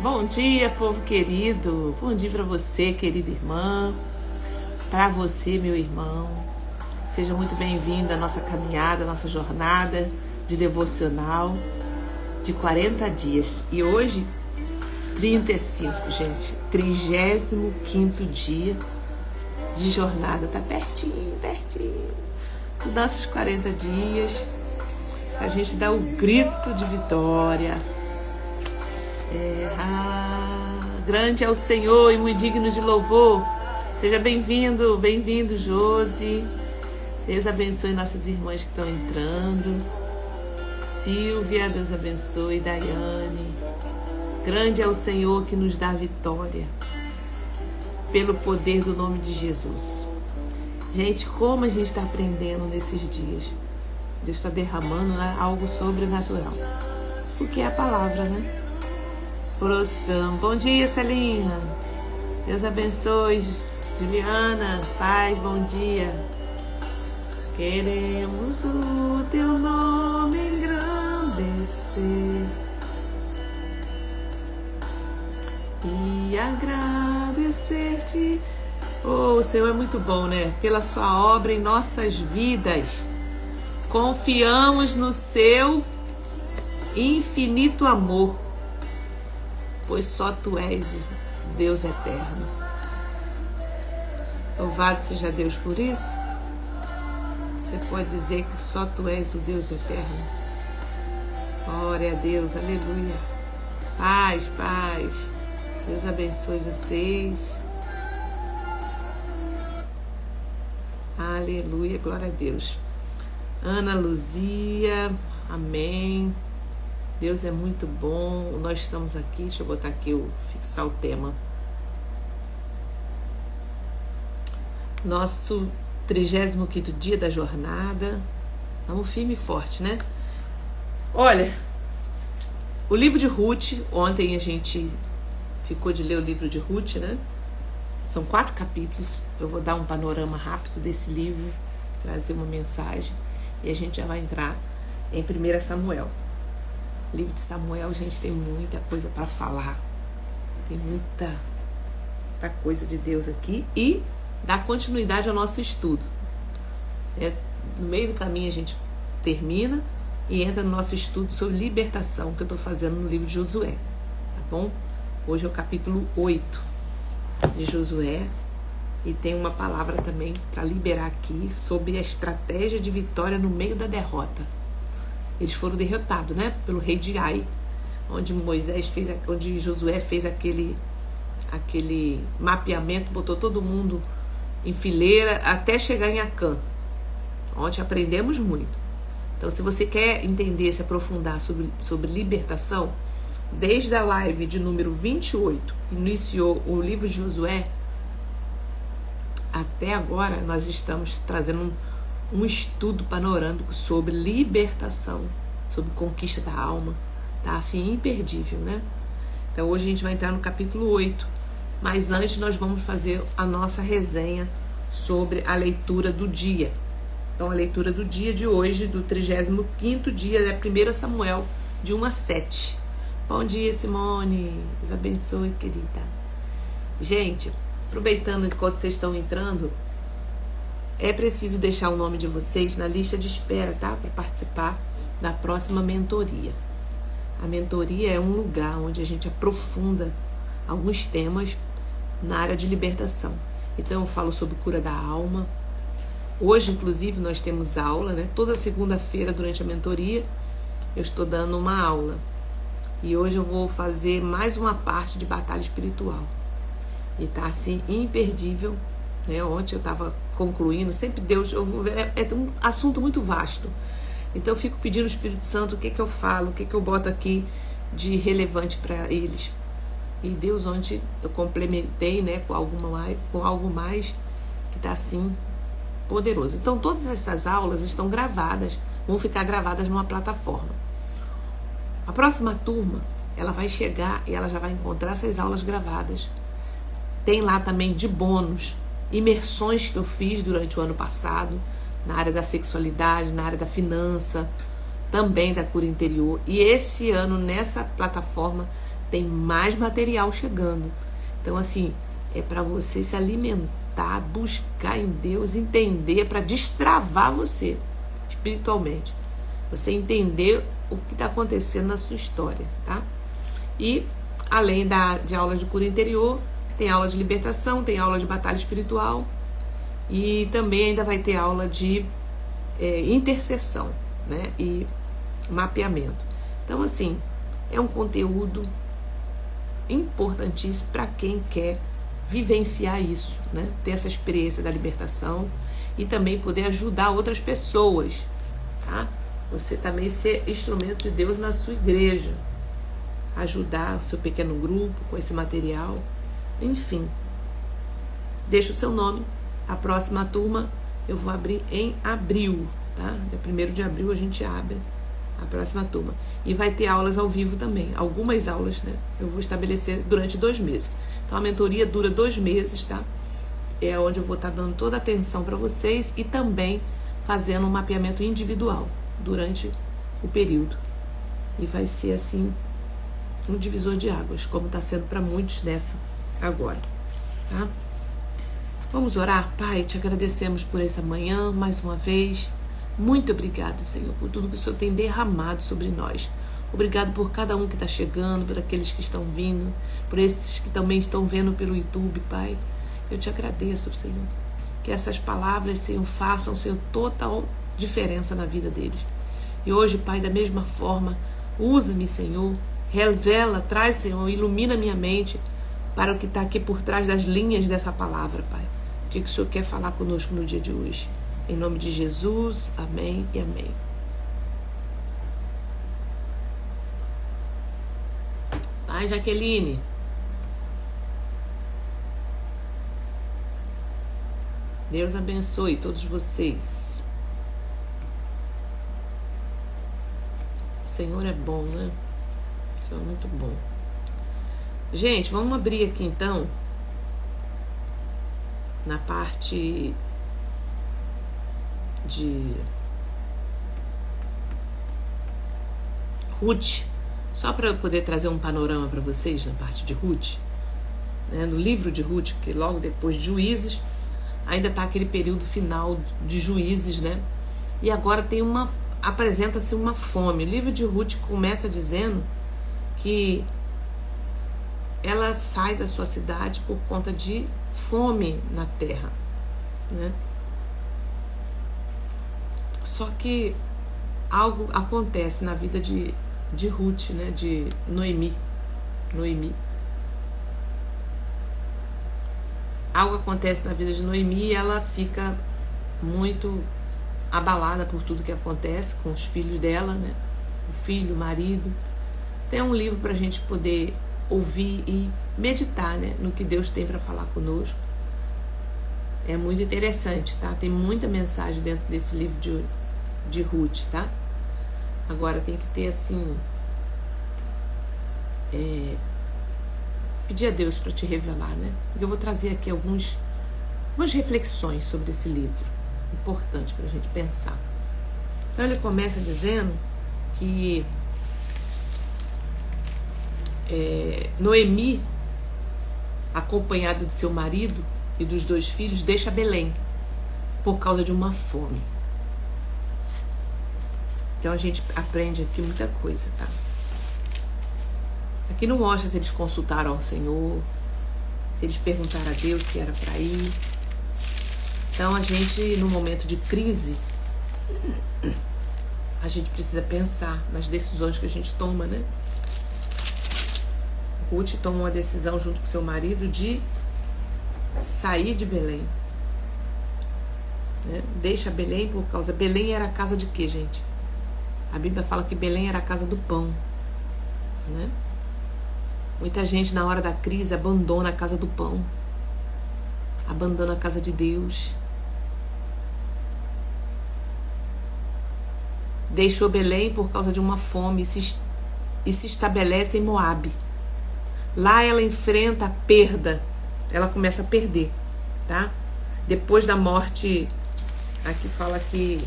Bom dia, povo querido. Bom dia para você, querida irmã. Para você, meu irmão. Seja muito bem-vindo à nossa caminhada, à nossa jornada de devocional de 40 dias. E hoje, 35, gente. 35º dia de jornada. Tá pertinho, pertinho. Dos nossos 40 dias. A gente dá o grito de vitória. Grande é o Senhor e muito digno de louvor. Seja bem-vindo, bem-vindo, Josi. Deus abençoe nossas irmãs que estão entrando. Silvia, Deus abençoe. Daiane. Grande é o Senhor que nos dá vitória pelo poder do nome de Jesus. Gente, como a gente está aprendendo nesses dias. Deus está derramando, né, algo sobrenatural. Porque é a palavra, né? Prostrão. Bom dia, Celinha. Deus abençoe. Juliana, paz, bom dia. Queremos o teu nome engrandecer e agradecer-te. Oh, o Senhor é muito bom, né? Pela sua obra em nossas vidas. Confiamos no seu infinito amor, pois só tu és Deus eterno. Louvado seja Deus por isso. Você pode dizer que só tu és o Deus eterno. Glória a Deus, aleluia. Paz, paz. Deus abençoe vocês. Aleluia, glória a Deus. Ana Luzia, amém. Deus é muito bom. Nós estamos aqui, deixa eu botar aqui, fixar o tema. Nosso 35º dia da jornada. Vamos firme e forte, né? Olha, o livro de Ruth, ontem a gente ficou de ler o livro de Ruth, né? São 4 capítulos. Eu vou dar um panorama rápido desse livro, trazer uma mensagem e a gente já vai entrar em 1 Samuel. O livro de Samuel, gente, tem muita coisa para falar. Tem muita coisa de Deus aqui. E dá continuidade ao nosso estudo. No meio do caminho a gente termina e entra no nosso estudo sobre libertação, que eu estou fazendo no livro de Josué. Tá bom? Hoje é o capítulo 8 de Josué. E tem uma palavra também para liberar aqui sobre a estratégia de vitória no meio da derrota. Eles foram derrotados, né, pelo rei de Ai, onde Josué fez aquele mapeamento, botou todo mundo em fileira até chegar em Acã. Ontem aprendemos muito. Então, se você quer entender, se aprofundar sobre libertação, desde a live de número 28, iniciou o livro de Josué, até agora nós estamos trazendo um estudo panorâmico sobre libertação, sobre conquista da alma. Tá assim, imperdível, né? Então hoje a gente vai entrar no capítulo 8. Mas antes nós vamos fazer a nossa resenha sobre a leitura do dia. Então a leitura do dia de hoje, do 35º dia, é 1 Samuel, de 1 a 7. Bom dia, Simone. Deus abençoe, querida. Gente, aproveitando enquanto vocês estão entrando, é preciso deixar o nome de vocês na lista de espera, tá? Para participar da próxima mentoria. A mentoria é um lugar onde a gente aprofunda alguns temas na área de libertação. Então eu falo sobre cura da alma. Hoje, inclusive, nós temos aula, né? Toda segunda-feira durante a mentoria eu estou dando uma aula. E hoje eu vou fazer mais uma parte de batalha espiritual. E tá assim, imperdível. Ontem eu estava concluindo, sempre Deus, é um assunto muito vasto, então eu fico pedindo ao Espírito Santo o que eu falo, o que eu boto aqui de relevante para eles. E Deus ontem eu complementei, né, com algo mais que está assim poderoso. Então todas essas aulas estão gravadas, vão ficar gravadas numa plataforma. A próxima turma, ela vai chegar e ela já vai encontrar essas aulas gravadas. Tem lá também de bônus imersões que eu fiz durante o ano passado, na área da sexualidade, na área da finança, também da cura interior. E esse ano, nessa plataforma, tem mais material chegando. Então, assim, é para você se alimentar, buscar em Deus, entender, para destravar você espiritualmente. Você entender o que está acontecendo na sua história, tá? E, além de aulas de cura interior, tem aula de libertação, tem aula de batalha espiritual e também ainda vai ter aula de intercessão, né? E mapeamento. Então, assim, é um conteúdo importantíssimo para quem quer vivenciar isso, né? Ter essa experiência da libertação e também poder ajudar outras pessoas, tá? Você também ser instrumento de Deus na sua igreja, ajudar o seu pequeno grupo com esse material, enfim. Deixa o seu nome. A próxima turma eu vou abrir em abril, tá? Dia 1º de abril a gente abre a próxima turma. E vai ter aulas ao vivo também. Algumas aulas, né? Eu vou estabelecer durante 2 meses. Então a mentoria dura 2 meses, tá? É onde eu vou estar dando toda a atenção para vocês e também fazendo um mapeamento individual durante o período. E vai ser assim um divisor de águas, como está sendo para muitos dessa agora, tá? Vamos orar? Pai, te agradecemos por essa manhã, mais uma vez. Muito obrigada, Senhor, por tudo que o Senhor tem derramado sobre nós. Obrigado por cada um que está chegando, por aqueles que estão vindo, por esses que também estão vendo pelo YouTube, Pai. Eu te agradeço, Senhor. Que essas palavras, Senhor, façam, Senhor, total diferença na vida deles. E hoje, Pai, da mesma forma, usa-me, Senhor, revela, traz, Senhor, ilumina minha mente para o que está aqui por trás das linhas dessa palavra, Pai. O que o Senhor quer falar conosco no dia de hoje. Em nome de Jesus, amém e amém. Pai, Jaqueline. Deus abençoe todos vocês. O Senhor é bom, né? O Senhor é muito bom. Gente, vamos abrir aqui então na parte de Ruth, só para eu poder trazer um panorama para vocês na parte de Ruth, né? No livro de Ruth, que logo depois de Juízes, ainda está aquele período final de Juízes, né? E agora apresenta-se uma fome. O livro de Ruth começa dizendo que ela sai da sua cidade por conta de fome na terra, né? Só que algo acontece na vida de Ruth, né? De Noemi. Algo acontece na vida de Noemi e ela fica muito abalada por tudo que acontece com os filhos dela, né? O filho, o marido. Tem um livro para a gente poder ouvir e meditar, né? No que Deus tem para falar conosco. É muito interessante, tá? Tem muita mensagem dentro desse livro de Ruth, tá? Agora tem que ter, assim... pedir a Deus para te revelar, né? Eu vou trazer aqui algumas reflexões sobre esse livro. Importante para a gente pensar. Então ele começa dizendo que Noemi, acompanhada do seu marido e dos 2 filhos, deixa Belém por causa de uma fome. Então a gente aprende aqui muita coisa, tá? Aqui não mostra se eles consultaram ao Senhor, se eles perguntaram a Deus se era para ir. Então a gente, no momento de crise, a gente precisa pensar nas decisões que a gente toma, né? Ruth toma uma decisão junto com seu marido de sair de Belém, né? Deixa Belém por causa... Belém era a casa de quê, gente? A Bíblia fala que Belém era a casa do pão, né? Muita gente na hora da crise abandona a casa do pão, abandona a casa de Deus. Deixou Belém por causa de uma fome e se estabelece em Moabe. Lá ela enfrenta a perda, ela começa a perder, tá? Depois da morte, aqui fala que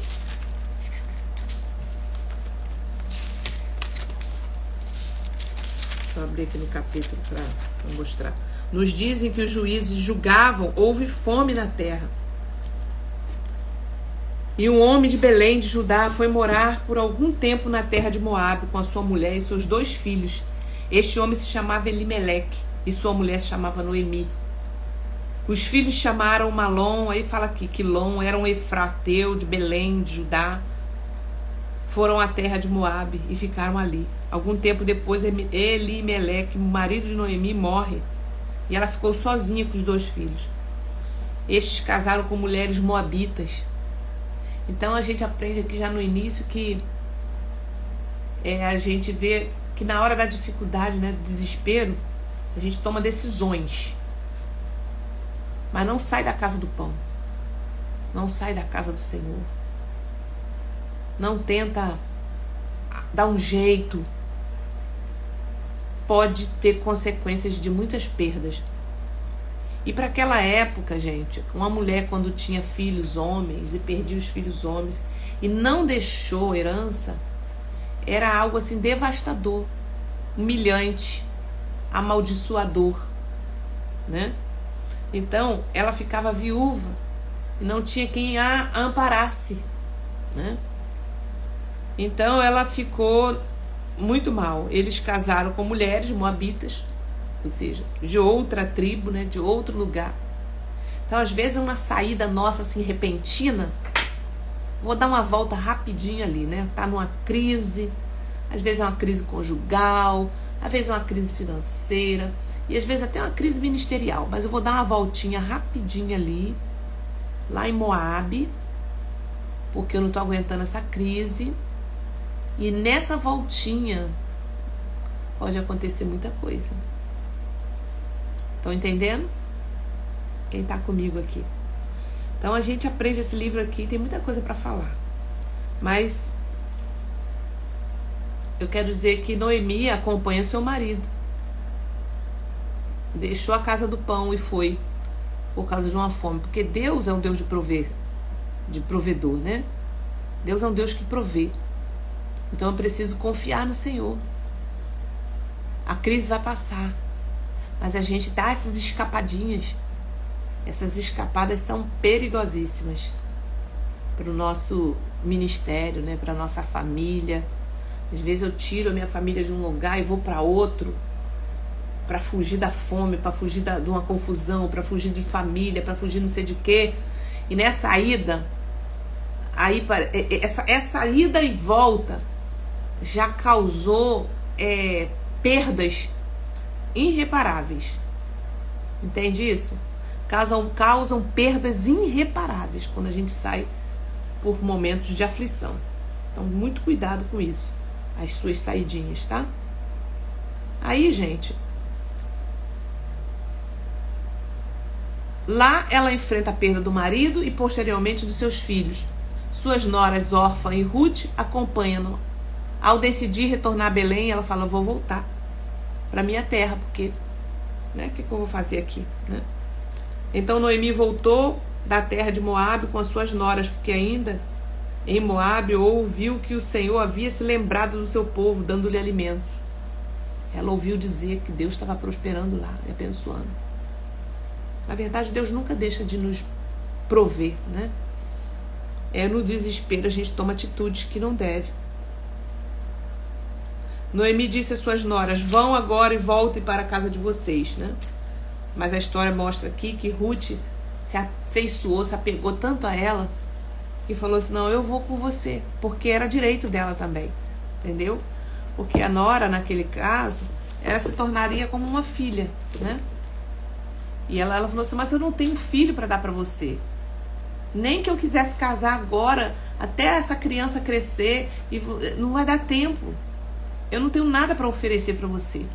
deixa eu eu abrir aqui no capítulo para mostrar. Nos dias em que os juízes julgavam, houve fome na terra. E um homem de Belém de Judá foi morar por algum tempo na terra de Moabe com a sua mulher e seus 2 filhos. Este homem se chamava Elimeleque e sua mulher se chamava Noemi. Os filhos chamaram Malom, aí fala aqui, Quilom, era um efrateu de Belém, de Judá. Foram à terra de Moabe e ficaram ali. Algum tempo depois, Elimeleque, marido de Noemi, morre. E ela ficou sozinha com os 2 filhos. Estes casaram com mulheres moabitas. Então a gente aprende aqui já no início que a gente vê que na hora da dificuldade, né, do desespero, a gente toma decisões. Mas não sai da casa do pão. Não sai da casa do Senhor. Não tenta dar um jeito. Pode ter consequências de muitas perdas. E para aquela época, gente, uma mulher quando tinha filhos homens e perdia os filhos homens e não deixou herança, era algo assim devastador, humilhante, amaldiçoador, né? Então, ela ficava viúva e não tinha quem a amparasse, né? Então, ela ficou muito mal. Eles casaram com mulheres moabitas, ou seja, de outra tribo, né, de outro lugar. Então, às vezes, uma saída nossa, assim, repentina, vou dar uma volta rapidinho ali, né? Tá numa crise, às vezes é uma crise conjugal, às vezes é uma crise financeira, e às vezes até uma crise ministerial. Mas eu vou dar uma voltinha rapidinho ali, lá em Moabe, porque eu não tô aguentando essa crise. E nessa voltinha pode acontecer muita coisa. Estão entendendo? Quem está comigo aqui? Então a gente aprende esse livro aqui, tem muita coisa para falar. Mas eu quero dizer que Noemi acompanha seu marido. Deixou a casa do pão e foi por causa de uma fome. Porque Deus é um Deus de provedor, né? Deus é um Deus que provê. Então eu preciso confiar no Senhor. A crise vai passar. Mas a gente dá essas escapadinhas. Essas escapadas são perigosíssimas para o nosso ministério, né? Para a nossa família. Às vezes eu tiro a minha família de um lugar e vou para outro, para fugir da fome, para fugir de uma confusão, para fugir de família, para fugir não sei de quê. E nessa ida, essa ida e volta já causou perdas irreparáveis. Entende isso? Causam perdas irreparáveis quando a gente sai por momentos de aflição. Então, muito cuidado com isso. As suas saidinhas, tá? Aí, gente, lá ela enfrenta a perda do marido e posteriormente dos seus filhos. Suas noras Orfa e Ruth acompanham. Ao decidir retornar a Belém, ela fala: vou voltar para minha terra, porque, né, o que eu vou fazer aqui, né? Então Noemi voltou da terra de Moabe com as suas noras, porque ainda em Moabe ouviu que o Senhor havia se lembrado do seu povo, dando-lhe alimentos. Ela ouviu dizer que Deus estava prosperando lá e abençoando. Na verdade, Deus nunca deixa de nos prover, né? No desespero a gente toma atitudes que não deve. Noemi disse às suas noras: vão agora e voltem para a casa de vocês, né? Mas a história mostra aqui que Ruth se afeiçoou, se apegou tanto a ela, que falou assim: não, eu vou com você, porque era direito dela também, entendeu? Porque a nora, naquele caso, ela se tornaria como uma filha, né? E ela falou assim: mas eu não tenho filho para dar para você. Nem que eu quisesse casar agora, até essa criança crescer, e não vai dar tempo. Eu não tenho nada para oferecer para você.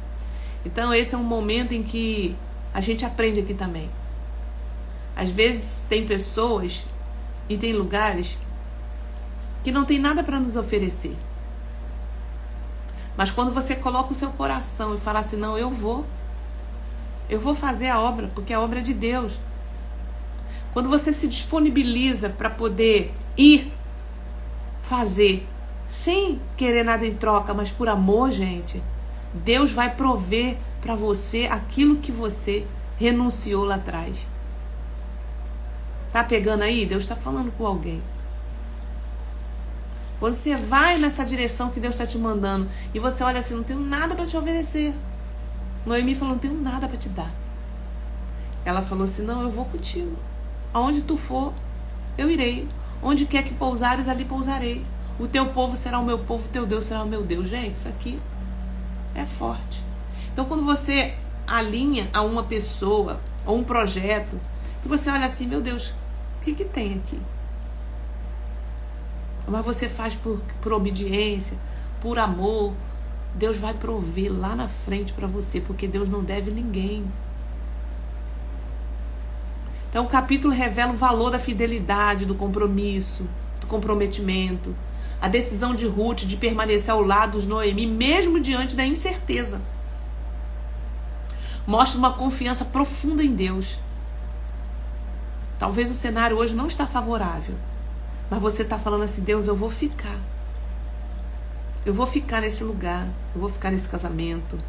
Então esse é um momento em que a gente aprende aqui também. Às vezes tem pessoas e tem lugares que não tem nada para nos oferecer. Mas quando você coloca o seu coração e fala assim: não, eu vou fazer a obra, porque a obra é de Deus. Quando você se disponibiliza para poder ir fazer, sem querer nada em troca, mas por amor, gente, Deus vai prover para você aquilo que você renunciou lá atrás. Tá pegando aí? Deus está falando com alguém. Quando você vai nessa direção que Deus está te mandando e você olha assim, não tenho nada para te oferecer. Noemi falou, não tenho nada para te dar. Ela falou assim, não, eu vou contigo. Aonde tu for, eu irei. Onde quer que pousares, ali pousarei. O teu povo será o meu povo, o teu Deus será o meu Deus. Gente, isso aqui é forte. Então, quando você alinha a uma pessoa ou um projeto, que você olha assim, meu Deus, o que tem aqui? Mas você faz por obediência, por amor, Deus vai prover lá na frente para você, porque Deus não deve ninguém. Então o capítulo revela o valor da fidelidade, do compromisso, do comprometimento, a decisão de Ruth de permanecer ao lado de Noemi, mesmo diante da incerteza. Mostra uma confiança profunda em Deus. Talvez o cenário hoje não está favorável, mas você está falando assim, Deus, eu vou ficar. Eu vou ficar nesse lugar, eu vou ficar nesse casamento,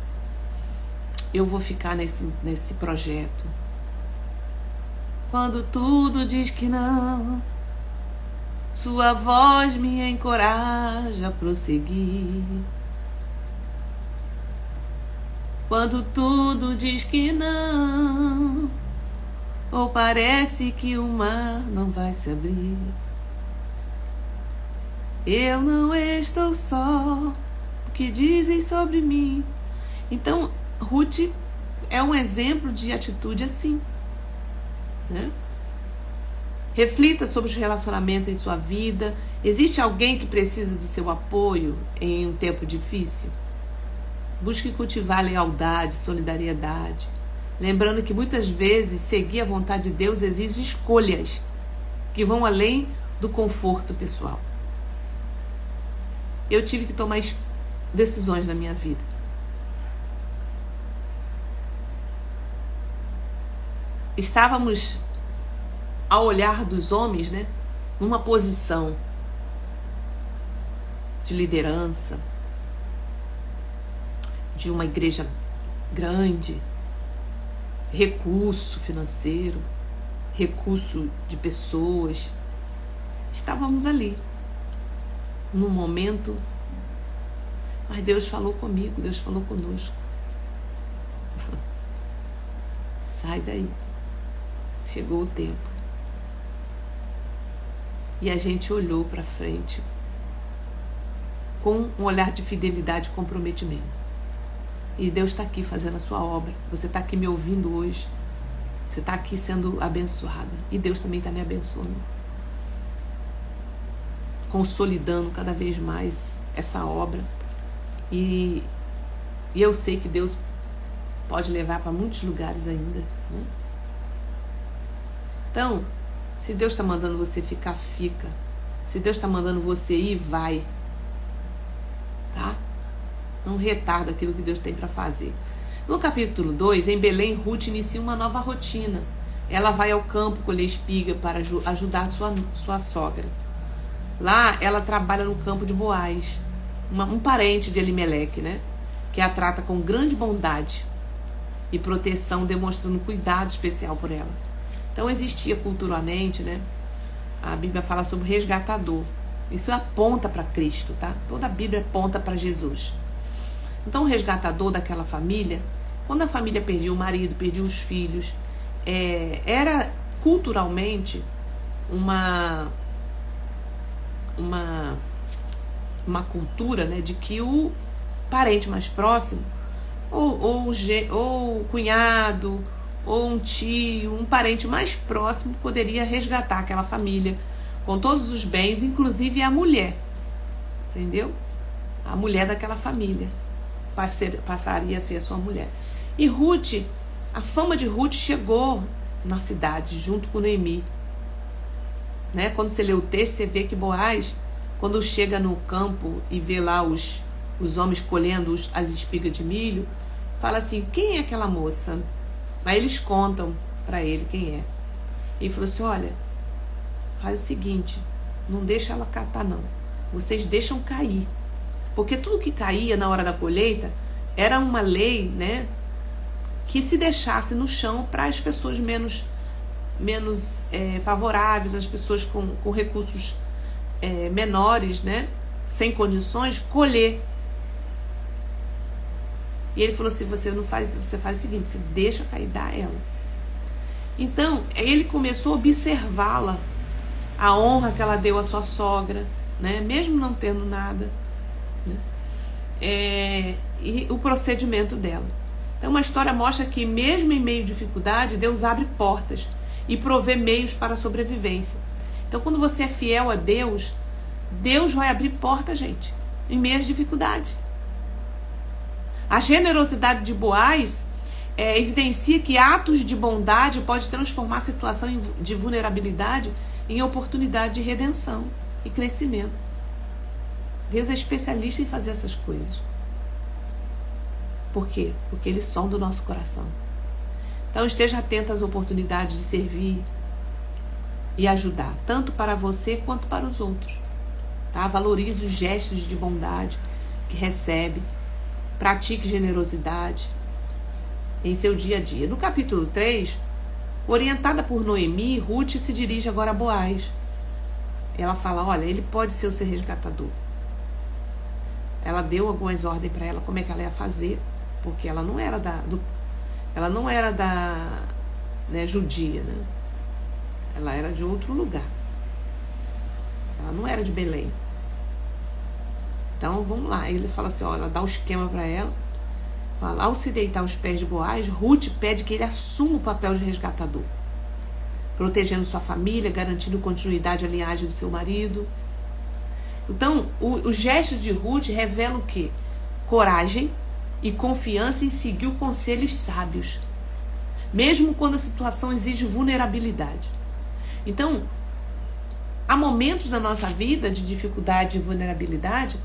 eu vou ficar nesse projeto. Quando tudo diz que não, sua voz me encoraja a prosseguir. Quando tudo diz que não, ou parece que o mar não vai se abrir, eu não estou só, o que dizem sobre mim. Então, Ruth é um exemplo de atitude assim, né? Reflita sobre os relacionamentos em sua vida. Existe alguém que precisa do seu apoio em um tempo difícil? Busque cultivar lealdade, solidariedade. Lembrando que muitas vezes seguir a vontade de Deus exige escolhas que vão além do conforto pessoal. Eu tive que tomar decisões na minha vida. Estávamos, ao olhar dos homens, né, numa posição de liderança, de uma igreja grande, recurso financeiro, recurso de pessoas. Estávamos ali, num momento, mas Deus falou comigo, Deus falou conosco. Sai daí. Chegou o tempo. E a gente olhou para frente com um olhar de fidelidade e comprometimento. E Deus está aqui fazendo a sua obra. Você está aqui me ouvindo hoje. Você está aqui sendo abençoada. E Deus também está me abençoando. Consolidando cada vez mais essa obra. E eu sei que Deus pode levar para muitos lugares ainda, né? Então, se Deus está mandando você ficar, fica. Se Deus está mandando você ir, vai. Tá? Não retarda aquilo que Deus tem para fazer. No capítulo 2, em Belém, Ruth inicia uma nova rotina. Ela vai ao campo colher espiga para ajudar sua sogra. Lá, ela trabalha no campo de Boaz, um parente de Elimeleque, né? Que a trata com grande bondade e proteção, demonstrando cuidado especial por ela. Então existia culturalmente, né? A Bíblia fala sobre o resgatador. Isso aponta para Cristo, tá? Toda a Bíblia aponta para Jesus. Então o resgatador daquela família, quando a família perdia o marido, perdia os filhos, era culturalmente uma cultura, né, de que o parente mais próximo, ou o cunhado, ou um tio, um parente mais próximo poderia resgatar aquela família com todos os bens, inclusive a mulher, entendeu? A mulher daquela família passaria a ser a sua mulher. E Ruth, a fama de Ruth chegou na cidade junto com Noemi, né? Quando você lê o texto, você vê que Boaz, quando chega no campo e vê lá os homens colhendo as espigas de milho, fala assim, quem é aquela moça? Aí eles contam para ele quem é. E ele falou assim, olha, faz o seguinte, não deixa ela catar não, vocês deixam cair, porque tudo que caía na hora da colheita Era uma lei, né, que se deixasse no chão para as pessoas menos favoráveis, as pessoas com recursos menores, né, sem condições, colher. E ele falou assim, você faz o seguinte, você deixa cair, dá ela. Então, ele começou a observá-la, a honra que ela deu à sua sogra, né, mesmo não tendo nada, né, e o procedimento dela. Então, uma história mostra que mesmo em meio à dificuldade, Deus abre portas e provê meios para a sobrevivência. Então, quando você é fiel a Deus, Deus vai abrir portas, gente, em meio às dificuldades. A generosidade de Boaz evidencia que atos de bondade podem transformar a situação de vulnerabilidade em oportunidade de redenção e crescimento. Deus é especialista em fazer essas coisas. Por quê? Porque Ele sonda o nosso coração. Então esteja atento às oportunidades de servir e ajudar, tanto para você quanto para os outros. Tá? Valorize os gestos de bondade que recebe. Pratique generosidade em seu dia a dia. No capítulo 3, orientada por Noemi, Ruth se dirige agora a Boaz. Ela fala, olha, ele pode ser o seu resgatador. Ela deu algumas ordens para ela como é que ela ia fazer, porque ela não era judia, né? Ela era de outro lugar. Ela não era de Belém. Então, vamos lá. Ele fala assim, ó, ela dá um esquema para ela. Fala, ao se deitar aos pés de Boaz, Ruth pede que ele assuma o papel de resgatador, protegendo sua família, garantindo continuidade à linhagem do seu marido. Então, o gesto de Ruth revela o quê? Coragem e confiança em seguir os conselhos sábios, mesmo quando a situação exige vulnerabilidade. Então, há momentos na nossa vida de dificuldade e vulnerabilidade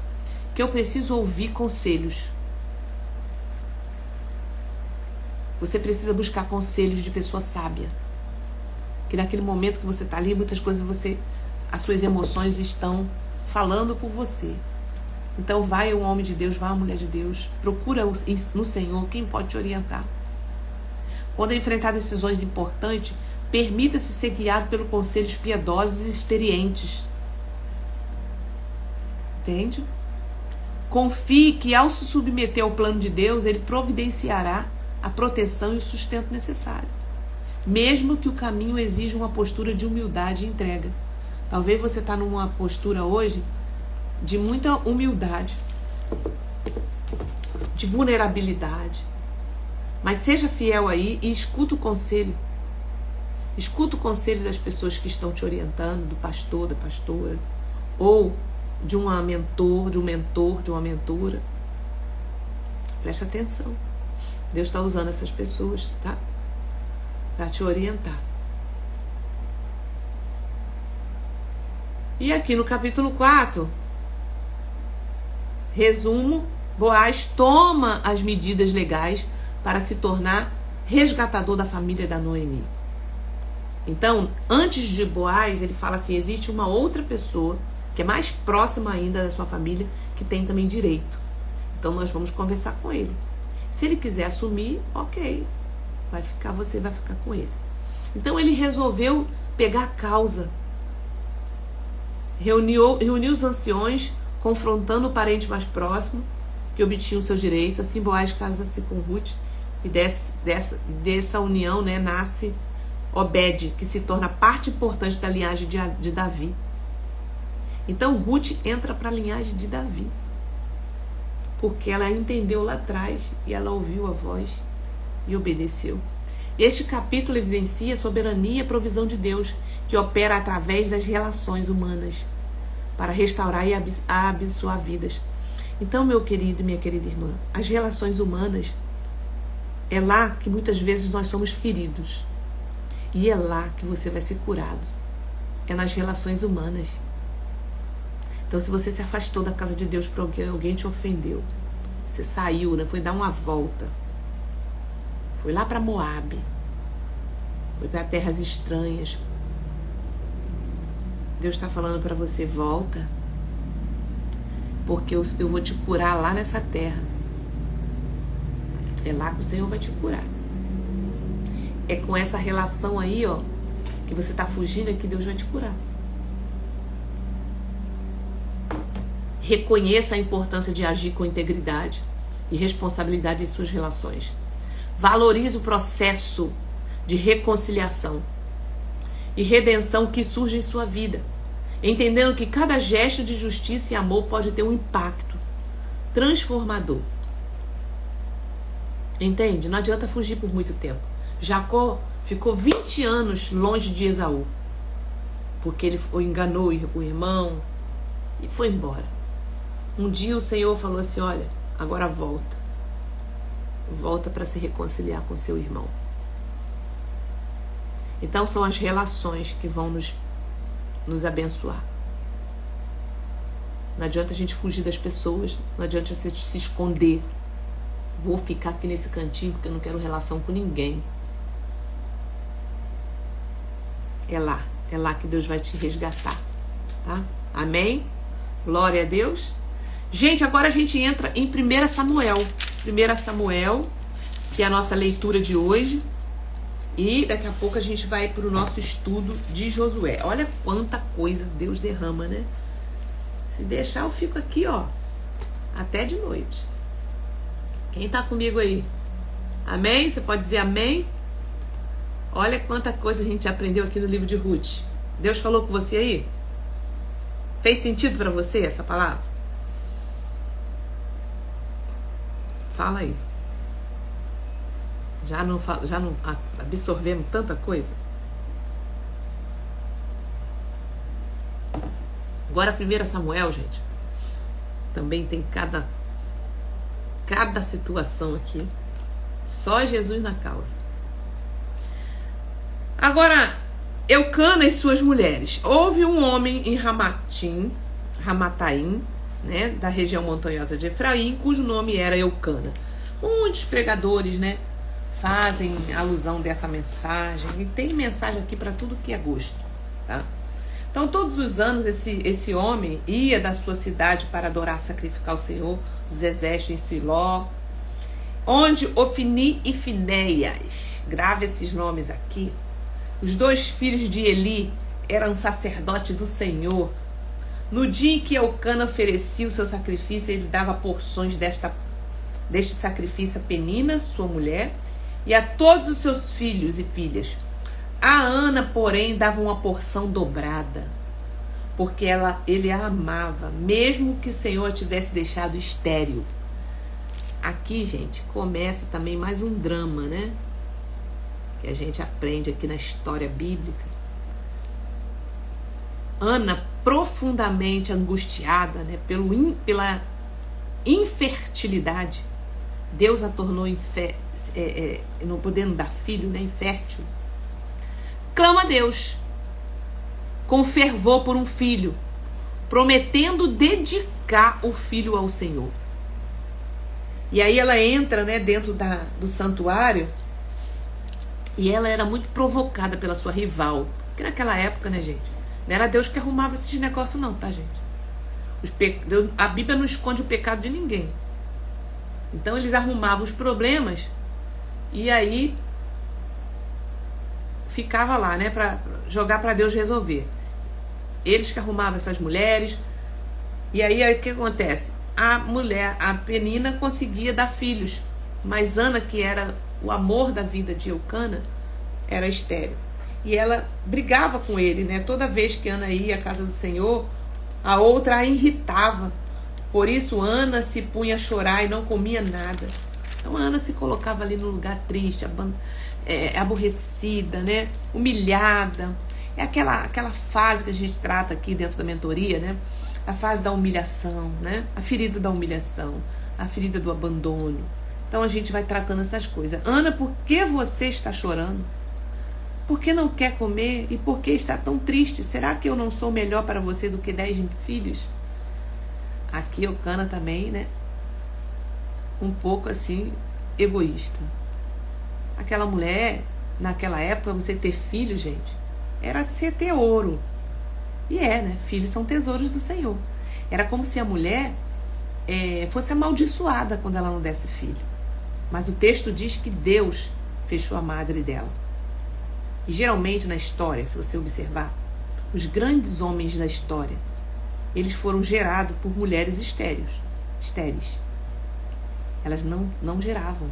que eu preciso ouvir conselhos. Você precisa buscar conselhos de pessoa sábia. Que naquele momento que você está ali, muitas coisas as suas emoções estão falando por você. Então vai um homem de Deus, vai uma mulher de Deus, procura no Senhor quem pode te orientar. Quando enfrentar decisões importantes, permita-se ser guiado pelos conselhos piedosos e experientes. Entende? Confie que ao se submeter ao plano de Deus, Ele providenciará a proteção e o sustento necessário, mesmo que o caminho exija uma postura de humildade e entrega. Talvez você está numa postura hoje de muita humildade, de vulnerabilidade, mas seja fiel aí e escuta o conselho. Escuta o conselho das pessoas que estão te orientando, do pastor, da pastora, ou de um mentor, de uma mentora. Presta atenção. Deus está usando essas pessoas, tá? Para te orientar. E aqui no capítulo 4, resumo, Boaz toma as medidas legais para se tornar resgatador da família da Noemi. Então, antes de Boaz, ele fala assim, existe uma outra pessoa que é mais próxima ainda da sua família, que tem também direito. Então, nós vamos conversar com ele. Se ele quiser assumir, ok, você vai ficar com ele. Então, ele resolveu pegar a causa. Reuniu os anciões, confrontando o parente mais próximo, que obtinha o seu direito. Assim, Boaz casa-se com Ruth, e dessa união, né, nasce Obed, que se torna parte importante da linhagem de Davi. Então Ruth entra para a linhagem de Davi, porque ela entendeu lá atrás e ela ouviu a voz e obedeceu. Este capítulo evidencia a soberania e a provisão de Deus, que opera através das relações humanas para restaurar e abençoar vidas. Então, meu querido e minha querida irmã, as relações humanas, é lá que muitas vezes nós somos feridos. E é lá que você vai ser curado. É nas relações humanas. Então, se você se afastou da casa de Deus porque alguém te ofendeu, você saiu, né? Foi dar uma volta. Foi lá para Moabe. Foi para terras estranhas. Deus está falando para você, volta. Porque eu vou te curar lá nessa terra. É lá que o Senhor vai te curar. É com essa relação aí, ó, que você tá fugindo, é que Deus vai te curar. Reconheça a importância de agir com integridade e responsabilidade em suas relações. Valorize o processo de reconciliação e redenção que surge em sua vida, entendendo que cada gesto de justiça e amor pode ter um impacto transformador. Entende? Não adianta fugir por muito tempo. Jacó ficou 20 anos longe de Esaú, porque ele enganou o irmão e foi embora. Um dia o Senhor falou assim: olha, agora volta para se reconciliar com seu irmão. Então são as relações que vão nos abençoar. Não adianta a gente fugir das pessoas, não adianta a gente se esconder. Vou ficar aqui nesse cantinho porque eu não quero relação com ninguém. É lá que Deus vai te resgatar, tá? Amém? Glória a Deus. Gente, agora a gente entra em 1 Samuel. 1 Samuel, que é a nossa leitura de hoje. E daqui a pouco a gente vai para o nosso estudo de Josué. Olha quanta coisa Deus derrama, né? Se deixar, eu fico aqui, ó, até de noite. Quem tá comigo aí? Amém? Você pode dizer amém? Olha quanta coisa a gente aprendeu aqui no livro de Ruth. Deus falou com você aí? Fez sentido para você essa palavra? Fala aí. Já não absorvemos tanta coisa? Agora 1 Samuel, gente, também tem cada situação aqui. Só Jesus na causa. Agora, Eucana e suas mulheres. Houve um homem em Ramataim, né, da região montanhosa de Efraim, cujo nome era Eucana. Muitos pregadores, né, fazem alusão dessa mensagem. E tem mensagem aqui para tudo que é gosto, tá? Então, todos os anos, esse homem ia da sua cidade para adorar, sacrificar ao Senhor dos exércitos em Siló, onde Ofni e Finéias, grave esses nomes aqui, os 2 filhos de Eli, eram sacerdotes do Senhor. No dia em que Eucana oferecia o seu sacrifício, ele dava porções deste sacrifício a Penina, sua mulher, e a todos os seus filhos e filhas. A Ana, porém, dava uma porção dobrada, porque ele a amava, mesmo que o Senhor a tivesse deixado estéril. Aqui, gente, começa também mais um drama, né? Que a gente aprende aqui na história bíblica. Ana, profundamente angustiada, né, pela infertilidade, Deus a tornou não podendo dar filho, né, infértil. Clama a Deus com fervor por um filho, prometendo dedicar o filho ao Senhor. E aí ela entra, né, dentro do santuário, e ela era muito provocada pela sua rival. Porque naquela época, né, gente, não era Deus que arrumava esses negócios não, tá, gente? A Bíblia não esconde o pecado de ninguém. Então eles arrumavam os problemas e aí ficava lá, né, para jogar para Deus resolver. Eles que arrumavam essas mulheres. E aí o que acontece? A mulher, a Penina, conseguia dar filhos, mas Ana, que era o amor da vida de Eucana, era estéril. E ela brigava com ele, né? Toda vez que Ana ia à casa do Senhor, a outra a irritava. Por isso Ana se punha a chorar e não comia nada. Então Ana se colocava ali num lugar triste, aborrecida, né? Humilhada. É aquela fase que a gente trata aqui dentro da mentoria, né? A fase da humilhação, né? A ferida da humilhação, a ferida do abandono. Então a gente vai tratando essas coisas. Ana, por que você está chorando? Por que não quer comer? E por que está tão triste? Será que eu não sou melhor para você do que 10 filhos? Aqui Eucana também, né? Um pouco assim, egoísta. Aquela mulher, naquela época, você ter filho, gente, era você ter ouro. E né? Filhos são tesouros do Senhor. Era como se a mulher fosse amaldiçoada quando ela não desse filho. Mas o texto diz que Deus fechou a madre dela. E geralmente na história, se você observar, os grandes homens da história, eles foram gerados por mulheres estéreis. Elas não geravam.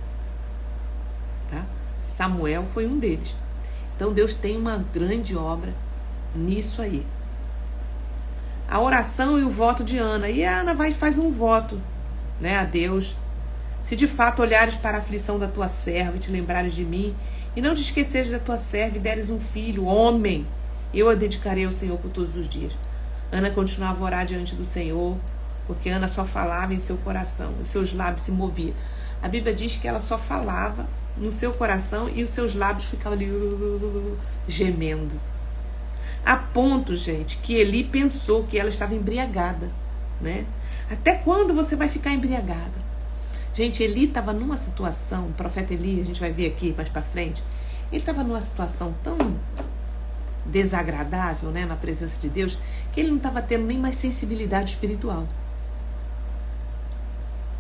Tá? Samuel foi um deles. Então Deus tem uma grande obra nisso aí. A oração e o voto de Ana. E a Ana vai e faz um voto, né, a Deus. Se de fato olhares para a aflição da tua serva e te lembrares de mim, e não te esqueceres da tua serva e deres um filho, homem, eu a dedicarei ao Senhor por todos os dias. Ana continuava a orar diante do Senhor, porque Ana só falava em seu coração, os seus lábios se moviam. A Bíblia diz que ela só falava no seu coração e os seus lábios ficavam ali gemendo. A ponto, gente, que Eli pensou que ela estava embriagada, né? Até quando você vai ficar embriagada? Gente, Eli estava numa situação, o profeta Eli, a gente vai ver aqui mais para frente, ele estava numa situação tão desagradável, né, na presença de Deus, que ele não estava tendo nem mais sensibilidade espiritual.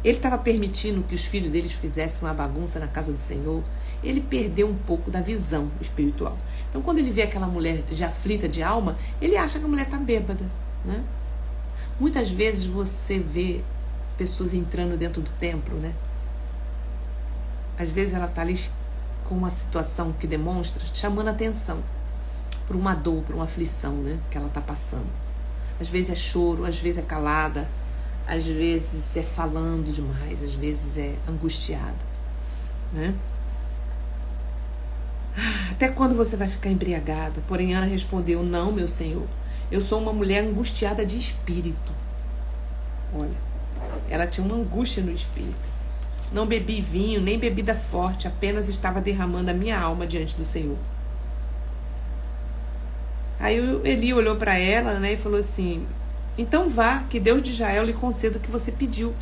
Ele estava permitindo que os filhos deles fizessem uma bagunça na casa do Senhor. Ele perdeu um pouco da visão espiritual. Então, quando ele vê aquela mulher já aflita de alma, ele acha que a mulher está bêbada, né? Muitas vezes você vê pessoas entrando dentro do templo, né? Às vezes ela está ali com uma situação que demonstra, chamando atenção por uma dor, por uma aflição, né, que ela está passando. Às vezes é choro, às vezes é calada, às vezes é falando demais, às vezes é angustiada, né? Até quando você vai ficar embriagada? Porém, Ana respondeu: não, meu Senhor, eu sou uma mulher angustiada de espírito. Olha, ela tinha uma angústia no espírito. Não bebi vinho, nem bebida forte, apenas estava derramando a minha alma diante do Senhor. Aí Eli olhou para ela, né, e falou assim: então vá, que Deus de Israel lhe conceda o que você pediu.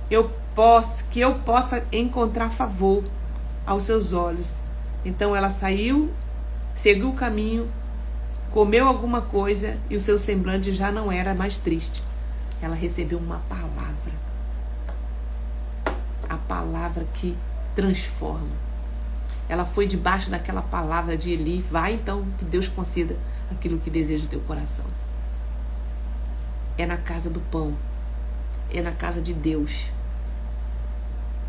Que eu possa encontrar favor aos seus olhos. Então ela saiu, seguiu o caminho, comeu alguma coisa e o seu semblante já não era mais triste. Ela recebeu uma palavra. A palavra que transforma. Ela foi debaixo daquela palavra de Eli. Vai então, que Deus conceda aquilo que deseja o teu coração. É na casa do pão. É na casa de Deus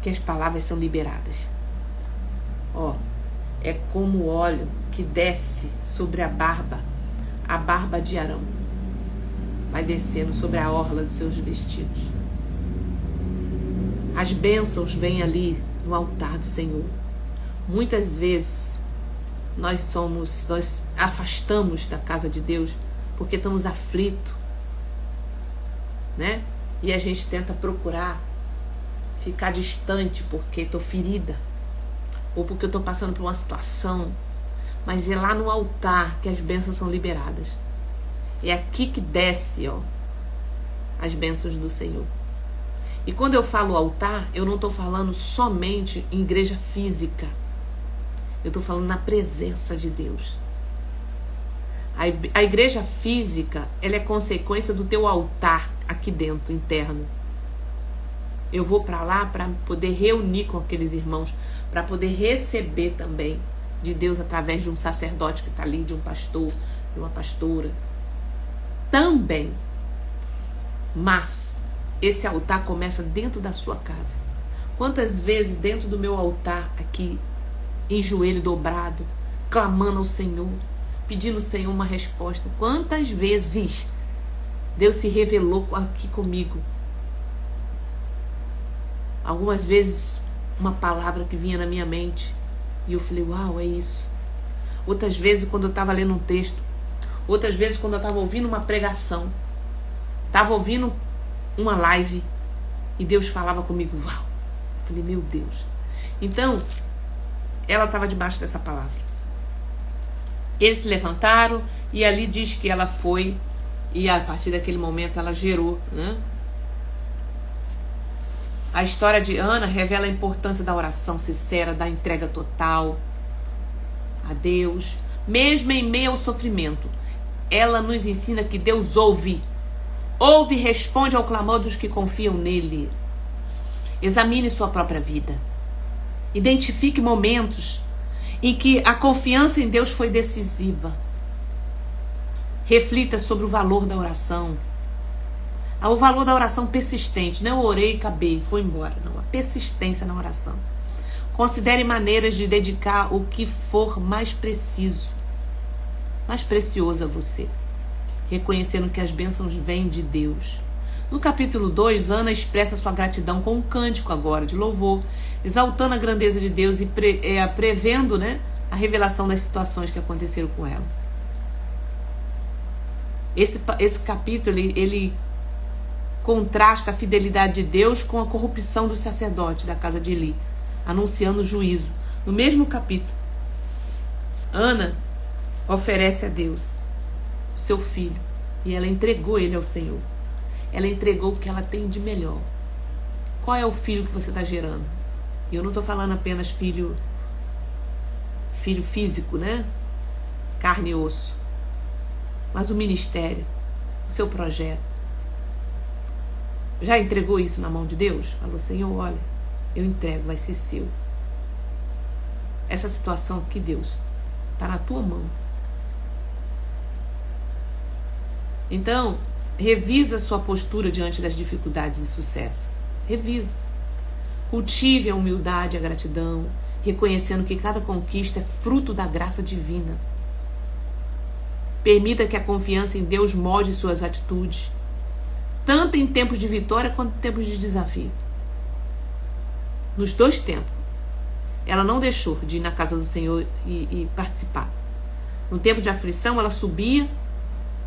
que as palavras são liberadas. Ó, é como o óleo que desce sobre a barba de Arão. Vai descendo sobre a orla dos seus vestidos. As bênçãos vêm ali no altar do Senhor. Muitas vezes nós afastamos da casa de Deus porque estamos aflitos, né? E a gente tenta procurar ficar distante porque estou ferida ou porque eu estou passando por uma situação. Mas é lá no altar que as bênçãos são liberadas. É aqui que desce, ó, as bênçãos do Senhor. E quando eu falo altar, eu não estou falando somente em igreja física. Eu estou falando na presença de Deus. A igreja física, ela é consequência do teu altar aqui dentro, interno. Eu vou para lá para poder reunir com aqueles irmãos, para poder receber também de Deus através de um sacerdote que está ali, de um pastor, de uma pastora. Também. Mas esse altar começa dentro da sua casa. Quantas vezes dentro do meu altar aqui, em joelho dobrado, clamando ao Senhor, pedindo ao Senhor uma resposta. Quantas vezes Deus se revelou aqui comigo. Algumas vezes uma palavra que vinha na minha mente e eu falei, uau, é isso. Outras vezes quando eu estava lendo um texto, outras vezes quando eu estava ouvindo uma pregação, estava ouvindo uma live e Deus falava comigo, uau. Eu falei, meu Deus. Então, ela estava debaixo dessa palavra. Eles se levantaram e ali diz que ela foi e a partir daquele momento ela gerou, né? A história de Ana revela a importância da oração sincera, da entrega total a Deus, mesmo em meio ao sofrimento. Ela nos ensina que Deus ouve e responde ao clamor dos que confiam nele. Examine sua própria vida. Identifique momentos em que a confiança em Deus foi decisiva. Reflita sobre o valor da oração. O valor da oração persistente. Não eu orei e acabei, foi embora. Não, a persistência na oração. Considere maneiras de dedicar o que for mais preciso, mais precioso a você, reconhecendo que as bênçãos vêm de Deus. No capítulo 2, Ana expressa sua gratidão com um cântico agora de louvor, exaltando a grandeza de Deus e prevendo, né, a revelação das situações que aconteceram com ela. Esse capítulo, ele contrasta a fidelidade de Deus com a corrupção dos sacerdotes da casa de Eli, anunciando o juízo. No mesmo capítulo, Ana oferece a Deus o seu filho e ela entregou ele ao Senhor. Ela entregou o que ela tem de melhor. Qual é o filho que você está gerando? E eu não estou falando apenas filho físico, né? Carne e osso. Mas o ministério, o seu projeto. Já entregou isso na mão de Deus? Falou, Senhor, olha, eu entrego, vai ser seu. Essa situação aqui, Deus, está na tua mão. Então, revisa a sua postura diante das dificuldades e sucesso. Revisa. Cultive a humildade e a gratidão, reconhecendo que cada conquista é fruto da graça divina. Permita que a confiança em Deus molde suas atitudes, tanto em tempos de vitória quanto em tempos de desafio. Nos dois tempos, ela não deixou de ir na casa do Senhor e participar. No tempo de aflição, ela subia,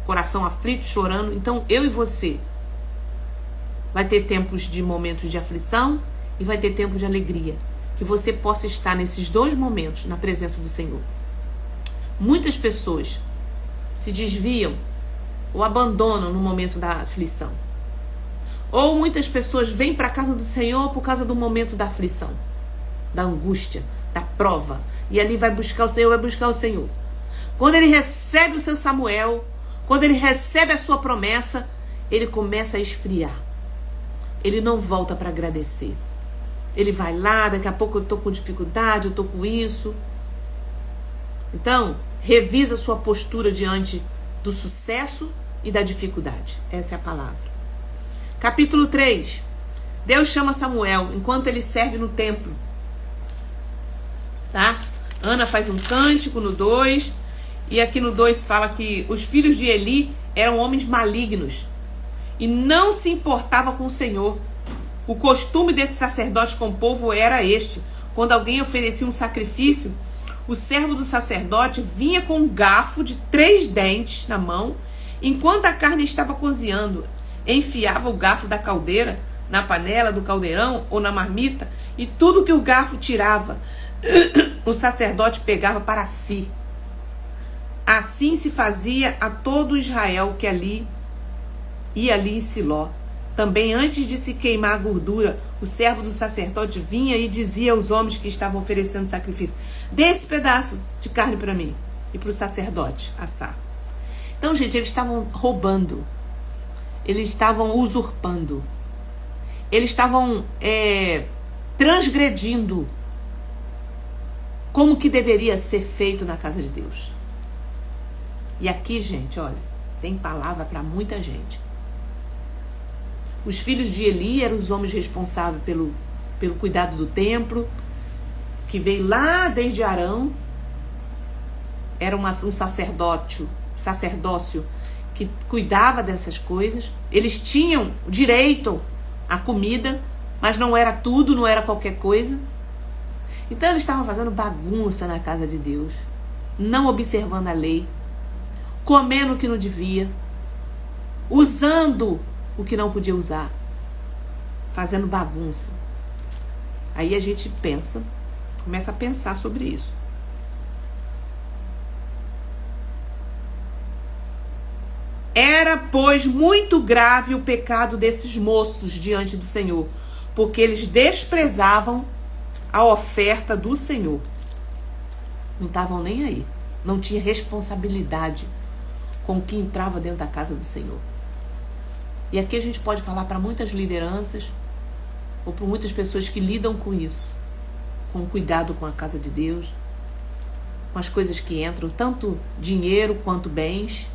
coração aflito, chorando. Então, eu e você vai ter tempos de momentos de aflição e vai ter tempos de alegria. Que você possa estar nesses dois momentos na presença do Senhor. Muitas pessoas se desviam ou abandonam no momento da aflição. Ou muitas pessoas vêm para a casa do Senhor por causa do momento da aflição, da angústia, da prova. E ali vai buscar o Senhor, vai buscar o Senhor. Quando ele recebe o seu Samuel, quando ele recebe a sua promessa, ele começa a esfriar. Ele não volta para agradecer. Ele vai lá, daqui a pouco eu estou com dificuldade, eu estou com isso. Então, revisa a sua postura diante do sucesso e da dificuldade. Essa é a palavra. Capítulo 3. Deus chama Samuel enquanto ele serve no templo. Tá? Ana faz um cântico no 2. E aqui no 2 fala que os filhos de Eli eram homens malignos e não se importavam com o Senhor. O costume desse sacerdote com o povo era este: quando alguém oferecia um sacrifício, o servo do sacerdote vinha com um garfo de 3 dentes na mão, enquanto a carne estava cozinhando, enfiava o garfo da caldeira na panela do caldeirão ou na marmita, e tudo que o garfo tirava, o sacerdote pegava para si. Assim se fazia a todo Israel que ia ali em Siló. Também antes de se queimar a gordura, o servo do sacerdote vinha e dizia aos homens que estavam oferecendo sacrifício: dê esse pedaço de carne para mim e para o sacerdote assar. Então, gente, eles estavam roubando, eles estavam usurpando, eles estavam transgredindo como que deveria ser feito na casa de Deus. E aqui, gente, olha, tem palavra para muita gente. Os filhos de Eli eram os homens responsáveis pelo cuidado do templo, que veio lá desde Arão. Era um sacerdócio que cuidava dessas coisas. Eles tinham direito à comida, mas não era tudo, não era qualquer coisa. Então eles estavam fazendo bagunça na casa de Deus, não observando a lei, comendo o que não devia, usando o que não podia usar, fazendo bagunça. Aí a gente começa a pensar sobre isso. Era, pois, muito grave o pecado desses moços diante do Senhor, porque eles desprezavam a oferta do Senhor. Não estavam nem aí. Não tinha responsabilidade com o que entrava dentro da casa do Senhor. E aqui a gente pode falar para muitas lideranças ou para muitas pessoas que lidam com isso. com cuidado com a casa de Deus, com as coisas que entram, tanto dinheiro quanto bens,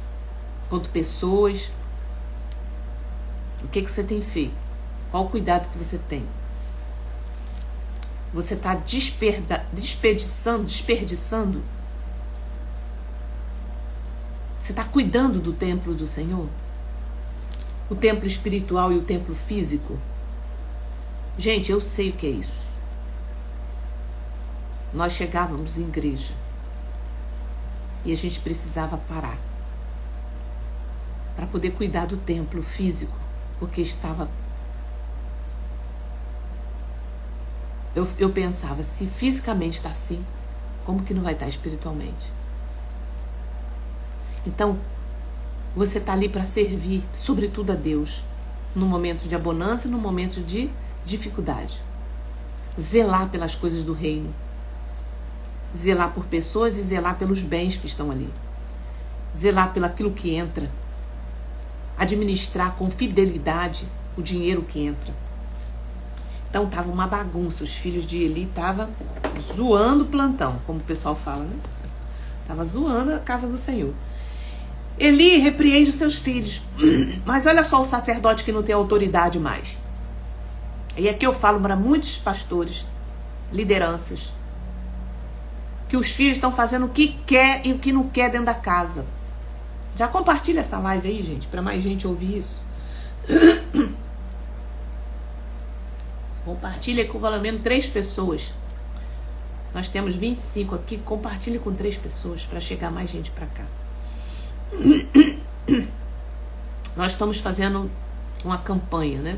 quanto pessoas. O que você tem feito? Qual o cuidado que você tem? Você está desperdiçando? Você está cuidando do templo do Senhor? O templo espiritual e o templo físico? Gente, eu sei o que é isso. Nós chegávamos em igreja e a gente precisava parar para poder cuidar do templo físico, porque estava... Eu pensava, se fisicamente está assim, como que não vai estar espiritualmente? Então, você está ali para servir, sobretudo a Deus, no momento de abundância e no momento de dificuldade. Zelar pelas coisas do reino. Zelar por pessoas e zelar pelos bens que estão ali. Zelar pelo aquilo que entra. Administrar com fidelidade o dinheiro que entra. Então estava uma bagunça. Os filhos de Eli estavam zoando o plantão, como o pessoal fala, né? Estava zoando a casa do Senhor. Eli repreende os seus filhos. Mas olha só o sacerdote que não tem autoridade mais. E aqui eu falo para muitos pastores, lideranças, que os filhos estão fazendo o que quer e o que não quer dentro da casa. Já compartilha essa live aí, gente, para mais gente ouvir isso. Compartilha com pelo menos 3 pessoas. Nós temos 25 aqui. Compartilhe com 3 pessoas para chegar mais gente para cá. Nós estamos fazendo uma campanha, né?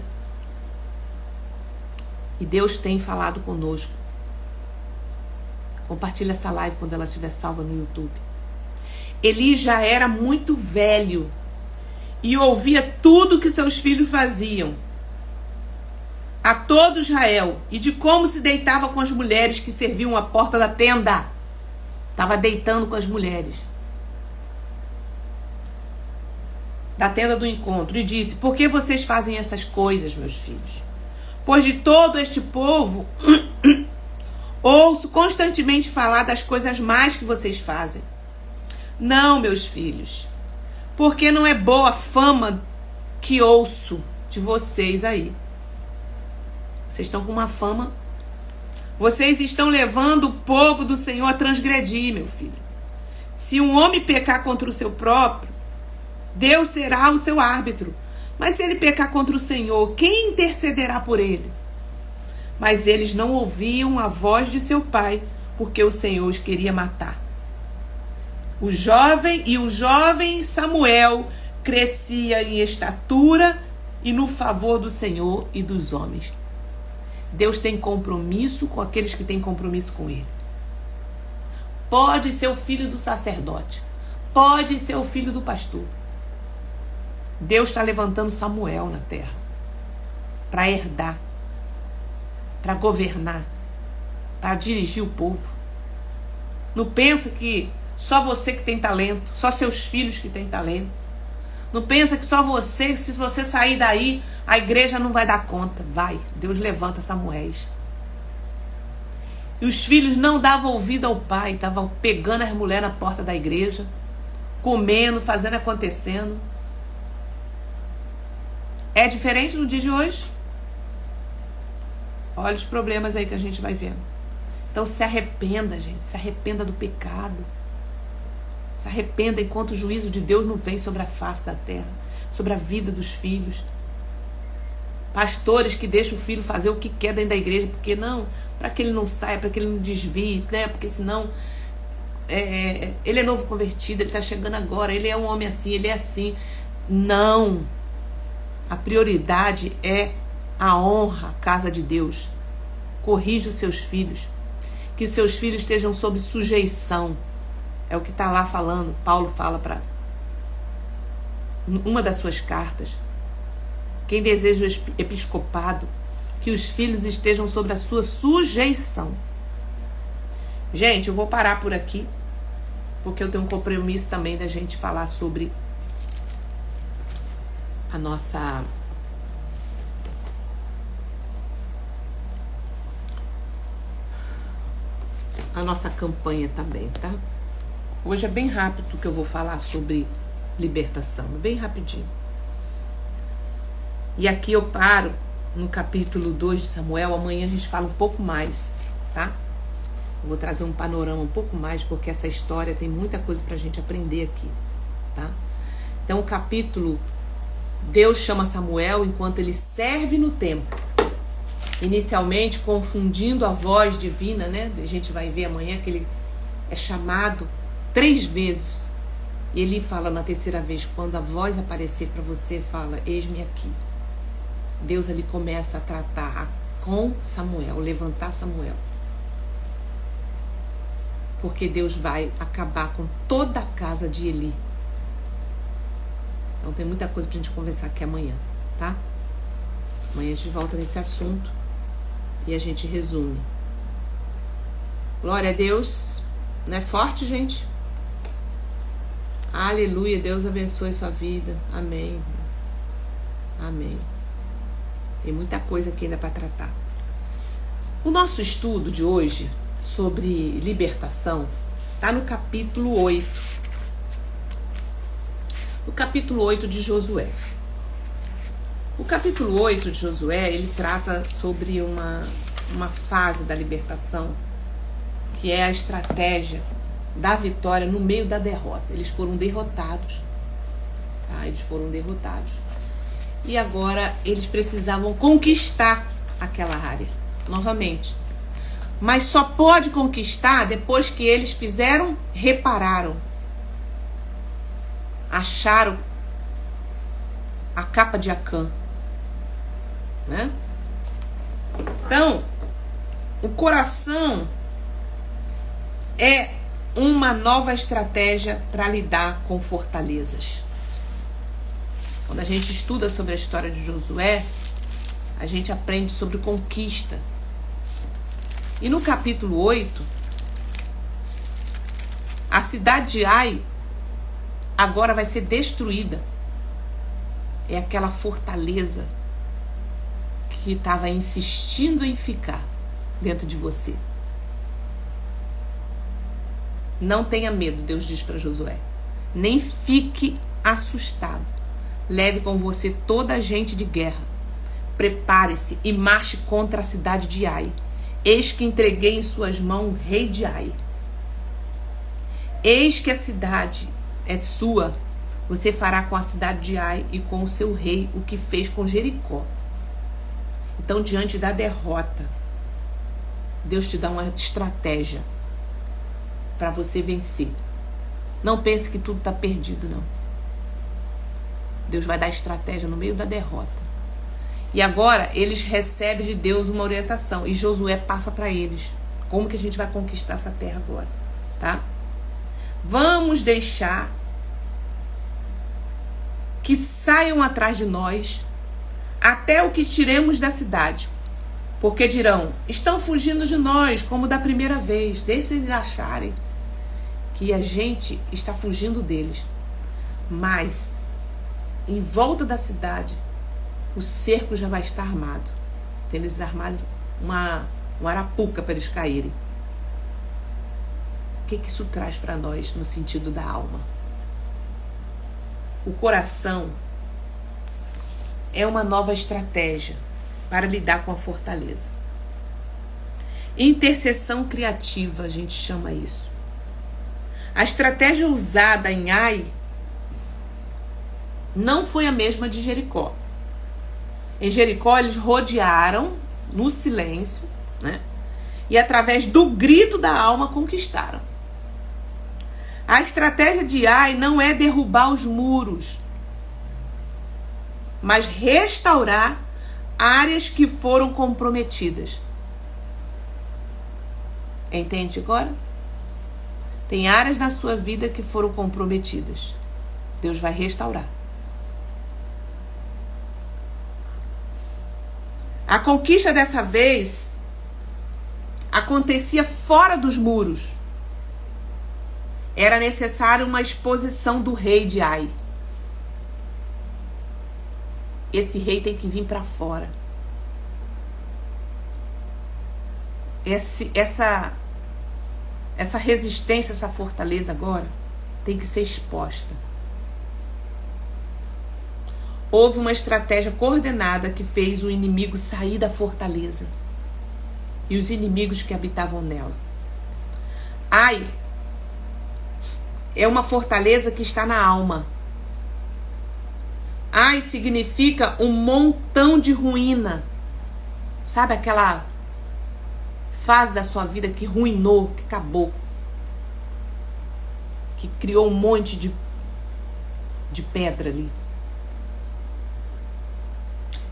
E Deus tem falado conosco. Compartilha essa live quando ela estiver salva no YouTube. Eli já era muito velho e ouvia tudo que seus filhos faziam a todo Israel, e de como se deitava com as mulheres que serviam à porta da tenda. Estava deitando com as mulheres da tenda do encontro, e disse: por que vocês fazem essas coisas, meus filhos? Pois de todo este povo ouço constantemente falar das coisas más que vocês fazem. Não, meus filhos, porque não é boa a fama que ouço de vocês aí. Vocês estão com uma fama. Vocês estão levando o povo do Senhor a transgredir, meu filho. Se um homem pecar contra o seu próprio, Deus será o seu árbitro. Mas se ele pecar contra o Senhor, quem intercederá por ele? Mas eles não ouviam a voz de seu pai, porque o Senhor os queria matar. O jovem Samuel crescia em estatura e no favor do Senhor e dos homens. Deus tem compromisso com aqueles que têm compromisso com Ele. Pode ser o filho do sacerdote, pode ser o filho do pastor. Deus está levantando Samuel na terra para herdar, para governar, para dirigir o povo. Não pensa que só você que tem talento, só seus filhos que têm talento. Não pensa que só você, se você sair daí, a igreja não vai dar conta. Vai, Deus levanta Samuéis. E os filhos não davam ouvido ao pai, estavam pegando as mulheres na porta da igreja, comendo, fazendo acontecendo. É diferente no dia de hoje? Olha os problemas aí que a gente vai vendo. Então se arrependa, gente, se arrependa do pecado. Se arrependa enquanto o juízo de Deus não vem sobre a face da terra, sobre a vida dos filhos. Pastores que deixam o filho fazer o que quer dentro da igreja, porque não, para que ele não saia, para que ele não desvie, né? Porque senão ele é novo convertido, ele está chegando agora, ele é um homem assim, ele é assim. Não. A prioridade é a honra, a casa de Deus. Corrija os seus filhos. Que os seus filhos estejam sob sujeição. É o que está lá falando. Paulo fala para uma das suas cartas. Quem deseja o episcopado, que os filhos estejam sob a sua sujeição. Gente, eu vou parar por aqui, porque eu tenho um compromisso também da gente falar sobre a nossa... a nossa campanha também, tá? Hoje é bem rápido que eu vou falar sobre libertação, bem rapidinho. E aqui eu paro no capítulo 2 de Samuel. Amanhã a gente fala um pouco mais, tá? Eu vou trazer um panorama um pouco mais, porque essa história tem muita coisa pra gente aprender aqui, tá? Então o capítulo, Deus chama Samuel enquanto ele serve no templo. Inicialmente confundindo a voz divina, né? A gente vai ver amanhã que ele é chamado 3 vezes. E ele fala na terceira vez, quando a voz aparecer para você, fala, eis-me aqui. Deus ali começa a tratar com Samuel, levantar Samuel. Porque Deus vai acabar com toda a casa de Eli. Então tem muita coisa pra gente conversar aqui amanhã, tá? Amanhã a gente volta nesse assunto e a gente resume. Glória a Deus. Não é forte, gente? Aleluia. Deus abençoe sua vida. Amém. Amém. Tem muita coisa aqui ainda para tratar. O nosso estudo de hoje sobre libertação está no capítulo 8. O capítulo 8 de Josué. O capítulo 8 de Josué, ele trata sobre uma fase da libertação, que é a estratégia da vitória no meio da derrota. Eles foram derrotados, tá? Eles foram derrotados. E agora eles precisavam conquistar aquela área novamente. Mas só pode conquistar depois que eles repararam, acharam a capa de Acã, né? Então, o coração é uma nova estratégia para lidar com fortalezas. Quando a gente estuda sobre a história de Josué, a gente aprende sobre conquista. E no capítulo 8, a cidade de Ai agora vai ser destruída. É aquela fortaleza que estava insistindo em ficar dentro de você. Não tenha medo, Deus diz para Josué. Nem fique assustado. Leve com você toda a gente de guerra. Prepare-se e marche contra a cidade de Ai. Eis que entreguei em suas mãos o rei de Ai. Eis que a cidade é sua. Você fará com a cidade de Ai e com o seu rei o que fez com Jericó. Então, diante da derrota, Deus te dá uma estratégia para você vencer. Não pense que tudo está perdido, não. Deus vai dar estratégia no meio da derrota. E agora eles recebem de Deus uma orientação. E Josué passa para eles. Como que a gente vai conquistar essa terra agora? Tá? Vamos deixar que saiam atrás de nós até o que tiremos da cidade. Porque dirão, estão fugindo de nós como da primeira vez. Deixa eles acharem que a gente está fugindo deles. Mas em volta da cidade, o cerco já vai estar armado. Tem eles armaram uma arapuca para eles caírem. O que isso traz para nós no sentido da alma? O coração é uma nova estratégia para lidar com a fortaleza. Intercessão criativa, a gente chama isso. A estratégia usada em Ai não foi a mesma de Jericó. Em Jericó, eles rodearam no silêncio, né? E através do grito da alma conquistaram. A estratégia de Ai não é derrubar os muros, mas restaurar áreas que foram comprometidas. Entende agora? Tem áreas na sua vida que foram comprometidas. Deus vai restaurar. A conquista dessa vez acontecia fora dos muros. Era necessário uma exposição do rei de Ai. Esse rei tem que vir para fora. essa resistência, essa fortaleza agora tem que ser exposta. Houve uma estratégia coordenada que fez o inimigo sair da fortaleza e os inimigos que habitavam nela. Ai é uma fortaleza que está na alma. Ai significa um montão de ruína. Sabe aquela fase da sua vida que ruinou, que acabou, que criou um monte de pedra ali?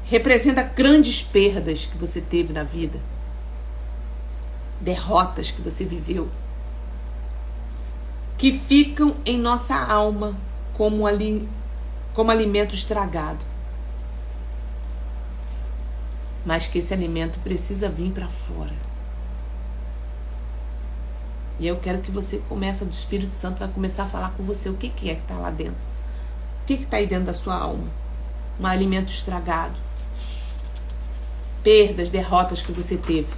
Representa grandes perdas que você teve na vida, derrotas que você viveu, que ficam em nossa alma como alimento estragado. Mas que esse alimento precisa vir para fora. E eu quero que você comece, o Espírito Santo vai começar a falar com você o que é que está lá dentro. O que está aí dentro da sua alma? Um alimento estragado. Perdas, derrotas que você teve.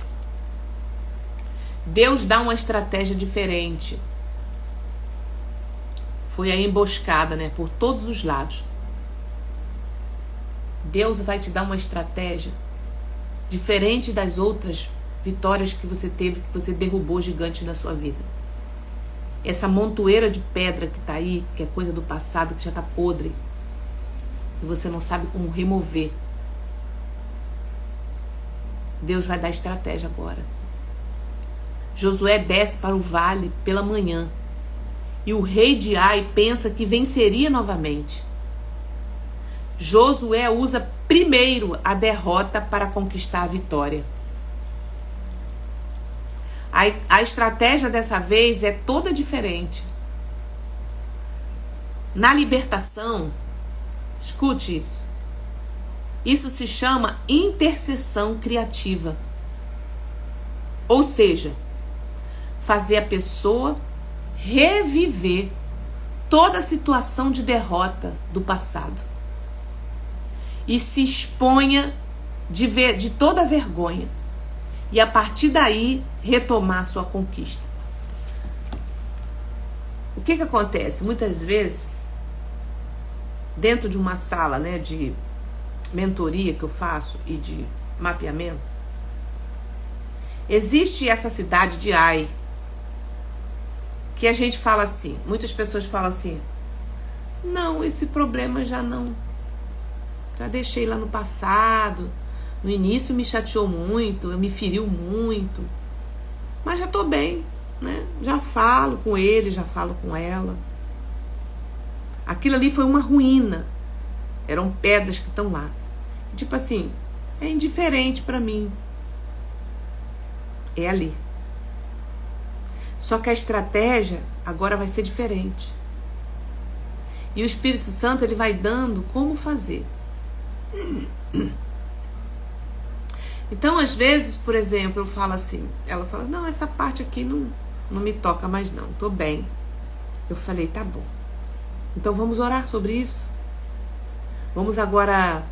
Deus dá uma estratégia diferente. Foi a emboscada, né? Por todos os lados. Deus vai te dar uma estratégia diferente das outras vitórias que você teve, que você derrubou gigante na sua vida. Essa montoeira de pedra que tá aí, que é coisa do passado, que já tá podre, e você não sabe como remover. Deus vai dar estratégia agora. Josué desce para o vale pela manhã, e o rei de Ai pensa que venceria novamente. Josué usa primeiro a derrota para conquistar a vitória. A estratégia dessa vez é toda diferente. Na libertação, escute isso. Isso se chama intercessão criativa. Ou seja, fazer a pessoa reviver toda a situação de derrota do passado. E se exponha de toda a vergonha. E a partir daí, retomar a sua conquista. O que acontece? Muitas vezes, dentro de uma sala, né, de mentoria que eu faço e de mapeamento, existe essa cidade de Ai, que a gente fala assim, muitas pessoas falam assim, não, esse problema já deixei lá no passado, no início me chateou muito, me feriu muito, mas já tô bem, né? Já falo com ele, já falo com ela. Aquilo ali foi uma ruína, eram pedras que estão lá. Tipo assim, é indiferente para mim. É ali. Só que a estratégia agora vai ser diferente. E o Espírito Santo, ele vai dando como fazer. Então, às vezes, por exemplo, eu falo assim, ela fala, não, essa parte aqui não me toca mais não, tô bem. Eu falei, tá bom. Então vamos orar sobre isso. Vamos agora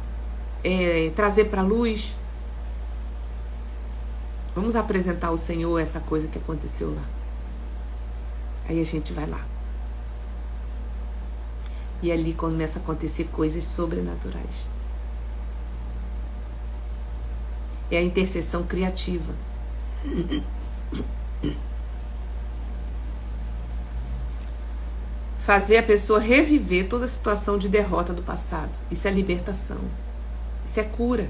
trazer para a luz. Vamos apresentar ao Senhor essa coisa que aconteceu lá. Aí a gente vai lá. E ali começa a acontecer coisas sobrenaturais. É a intercessão criativa. Fazer a pessoa reviver toda a situação de derrota do passado. Isso é libertação. Isso é cura.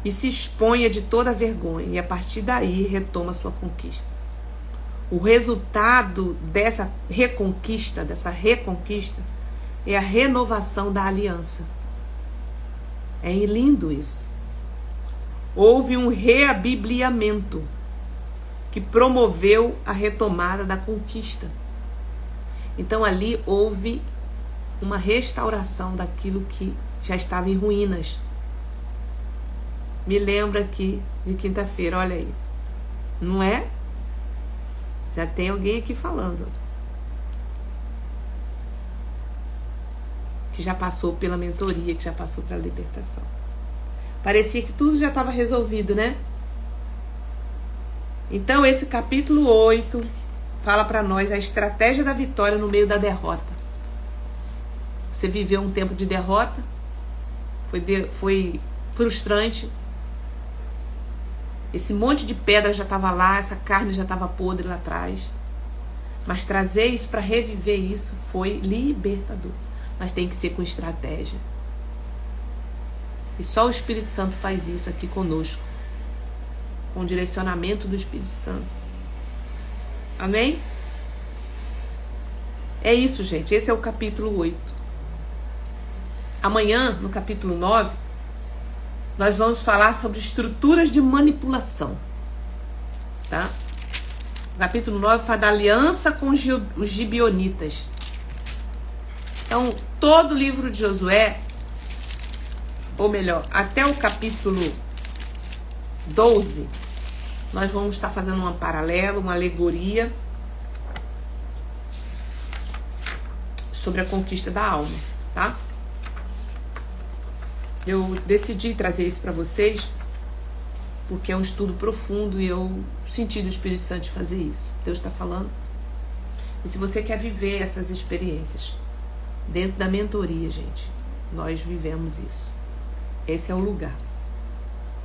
E se exponha de toda a vergonha. E a partir daí retoma a sua conquista. O resultado dessa reconquista, é a renovação da aliança. É lindo isso. Houve um reabibliamento que promoveu a retomada da conquista. Então ali houve uma restauração daquilo que já estava em ruínas. Me lembra aqui de quinta-feira, olha aí. Não é? Já tem alguém aqui falando. Que já passou pela mentoria, que já passou pela libertação. Parecia que tudo já estava resolvido, né? Então, esse capítulo 8 fala para nós a estratégia da vitória no meio da derrota. Você viveu um tempo de derrota, foi frustrante. Esse monte de pedra já estava lá, essa carne já estava podre lá atrás. Mas trazer isso para reviver isso foi libertador. Mas tem que ser com estratégia. E só o Espírito Santo faz isso aqui conosco. Com o direcionamento do Espírito Santo. Amém? É isso, gente. Esse é o capítulo 8. Amanhã, no capítulo 9, nós vamos falar sobre estruturas de manipulação. Tá? O capítulo 9 fala da aliança com os gibeonitas. Então, todo o livro de Josué, ou melhor, até o capítulo 12, nós vamos estar fazendo um paralelo, uma alegoria sobre a conquista da alma, tá? Eu decidi trazer isso para vocês porque é um estudo profundo e eu senti do Espírito Santo de fazer isso. Deus está falando. E se você quer viver essas experiências dentro da mentoria, gente, nós vivemos isso. Esse é o lugar.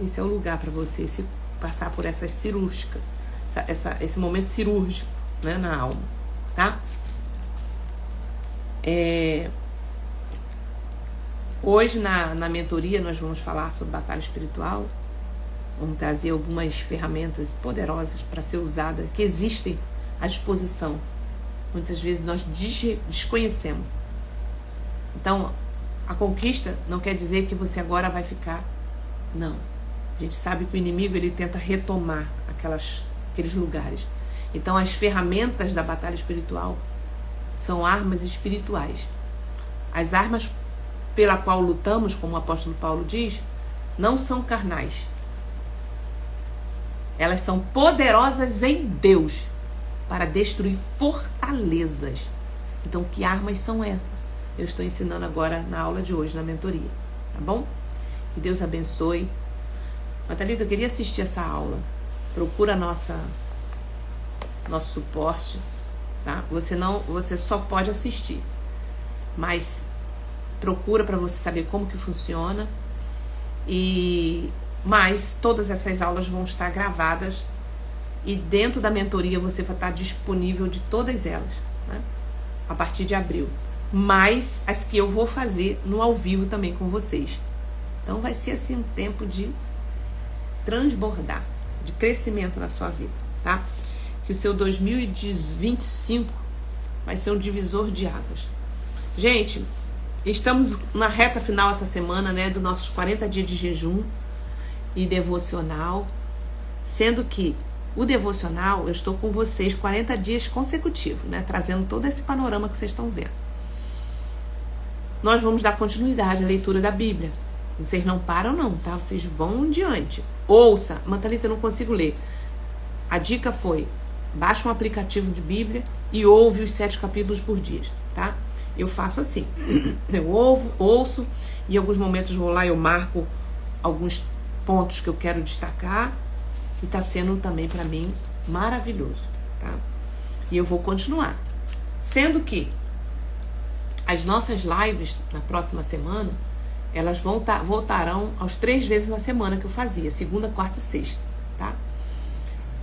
Esse é o lugar para você se passar por essa cirúrgica, esse momento cirúrgico, né, na alma, tá? Hoje na mentoria nós vamos falar sobre batalha espiritual. Vamos trazer algumas ferramentas poderosas para ser usadas, que existem à disposição. Muitas vezes nós desconhecemos. Então, a conquista não quer dizer que você agora vai ficar. Não. A gente sabe que o inimigo ele tenta retomar aqueles lugares. Então, as ferramentas da batalha espiritual são armas espirituais. As armas pela qual lutamos, como o apóstolo Paulo diz, não são carnais. Elas são poderosas em Deus para destruir fortalezas. Então, que armas são essas? Eu estou ensinando agora na aula de hoje, na mentoria. Tá bom? Que Deus abençoe. Natalita, eu queria assistir essa aula. Procura nosso suporte. Tá? Você só pode assistir. Mas procura para você saber como que funciona. Mas todas essas aulas vão estar gravadas e dentro da mentoria você vai estar disponível de todas elas, né? A partir de abril. Mas as que eu vou fazer no ao vivo também com vocês. Então vai ser assim um tempo de transbordar, de crescimento na sua vida, tá? Que o seu 2025 vai ser um divisor de águas. Gente, estamos na reta final essa semana, né, dos nossos 40 dias de jejum e devocional, sendo que o devocional eu estou com vocês 40 dias consecutivos, né, trazendo todo esse panorama que vocês estão vendo. Nós vamos dar continuidade à leitura da Bíblia. Vocês não param não, tá? Vocês vão adiante. Ouça, Natalita, eu não consigo ler. A dica foi, baixa um aplicativo de Bíblia e ouve os 7 capítulos por dia, tá? Eu faço assim, eu ouço, e em alguns momentos vou lá e eu marco alguns pontos que eu quero destacar, e está sendo também para mim maravilhoso, tá? E eu vou continuar, sendo que as nossas lives na próxima semana, elas voltarão aos 3 vezes na semana que eu fazia, segunda, quarta e sexta, tá?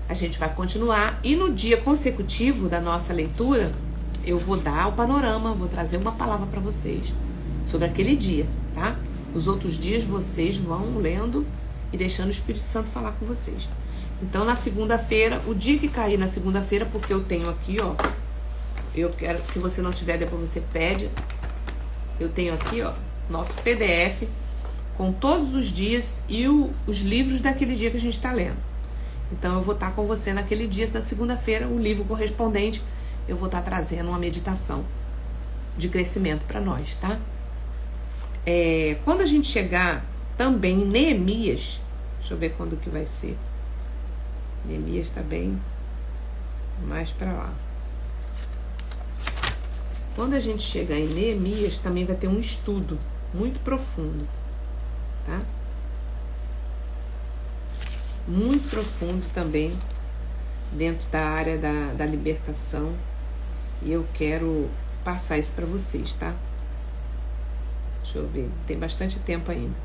A gente vai continuar, e no dia consecutivo da nossa leitura, eu vou dar o panorama, vou trazer uma palavra para vocês sobre aquele dia, tá? Os outros dias vocês vão lendo e deixando o Espírito Santo falar com vocês. Então, na segunda-feira, o dia que cair na segunda-feira, porque eu tenho aqui, ó, eu quero, se você não tiver, depois você pede, eu tenho aqui, ó, nosso PDF com todos os dias e os livros daquele dia que a gente está lendo. Então, eu vou estar com você naquele dia da segunda-feira, o livro correspondente, eu vou estar trazendo uma meditação de crescimento para nós, tá? Quando a gente chegar também em Neemias, deixa eu ver quando que vai ser. Neemias está bem mais para lá. Quando a gente chegar em Neemias, também vai ter um estudo muito profundo, tá? Muito profundo também dentro da área da libertação. E eu quero passar isso para vocês, tá? Deixa eu ver, tem bastante tempo ainda.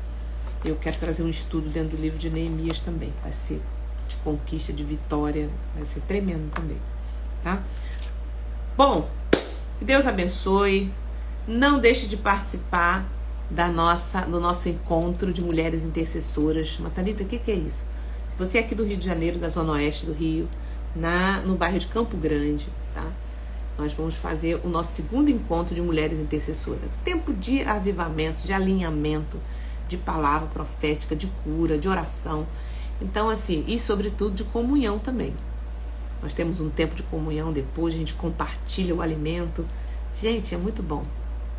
Eu quero trazer um estudo dentro do livro de Neemias também. Vai ser de conquista, de vitória. Vai ser tremendo também, tá? Bom, que Deus abençoe. Não deixe de participar do nosso encontro de mulheres intercessoras. Natalita, o que é isso? Se você é aqui do Rio de Janeiro, da Zona Oeste do Rio, no bairro de Campo Grande, tá? Nós vamos fazer o nosso segundo encontro de mulheres intercessoras. Tempo de avivamento, de alinhamento, de palavra profética, de cura, de oração. Então, assim, e sobretudo de comunhão também. Nós temos um tempo de comunhão depois, a gente compartilha o alimento. Gente, é muito bom.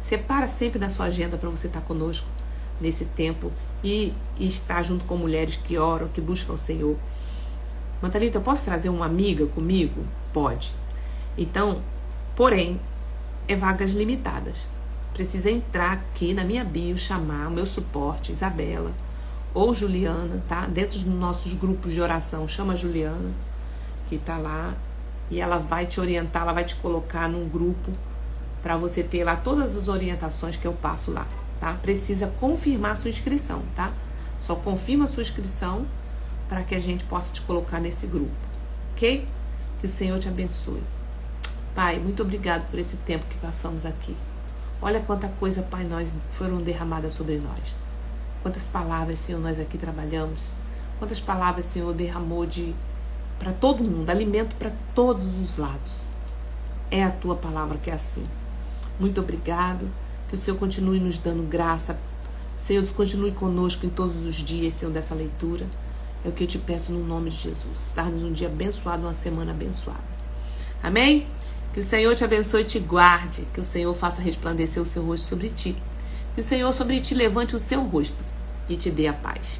Separa sempre na sua agenda para você estar conosco nesse tempo e estar junto com mulheres que oram, que buscam o Senhor. Natalita, eu posso trazer uma amiga comigo? Pode. Então, porém, é vagas limitadas. Precisa entrar aqui na minha bio, chamar o meu suporte, Isabela ou Juliana, tá? Dentro dos nossos grupos de oração, chama a Juliana, que tá lá, e ela vai te orientar, ela vai te colocar num grupo para você ter lá todas as orientações que eu passo lá, tá? Precisa confirmar a sua inscrição, tá? Só confirma a sua inscrição para que a gente possa te colocar nesse grupo, ok? Que o Senhor te abençoe. Pai, muito obrigado por esse tempo que passamos aqui. Olha quanta coisa, Pai, foram derramadas sobre nós. Quantas palavras, Senhor, nós aqui trabalhamos. Quantas palavras, Senhor, derramou para todo mundo, alimento para todos os lados. É a Tua palavra que é assim. Muito obrigado. Que o Senhor continue nos dando graça. Senhor, continue conosco em todos os dias, Senhor, dessa leitura. É o que eu te peço no nome de Jesus. Dar-nos um dia abençoado, uma semana abençoada. Amém? Que o Senhor te abençoe e te guarde. Que o Senhor faça resplandecer o seu rosto sobre ti. Que o Senhor sobre ti levante o seu rosto e te dê a paz.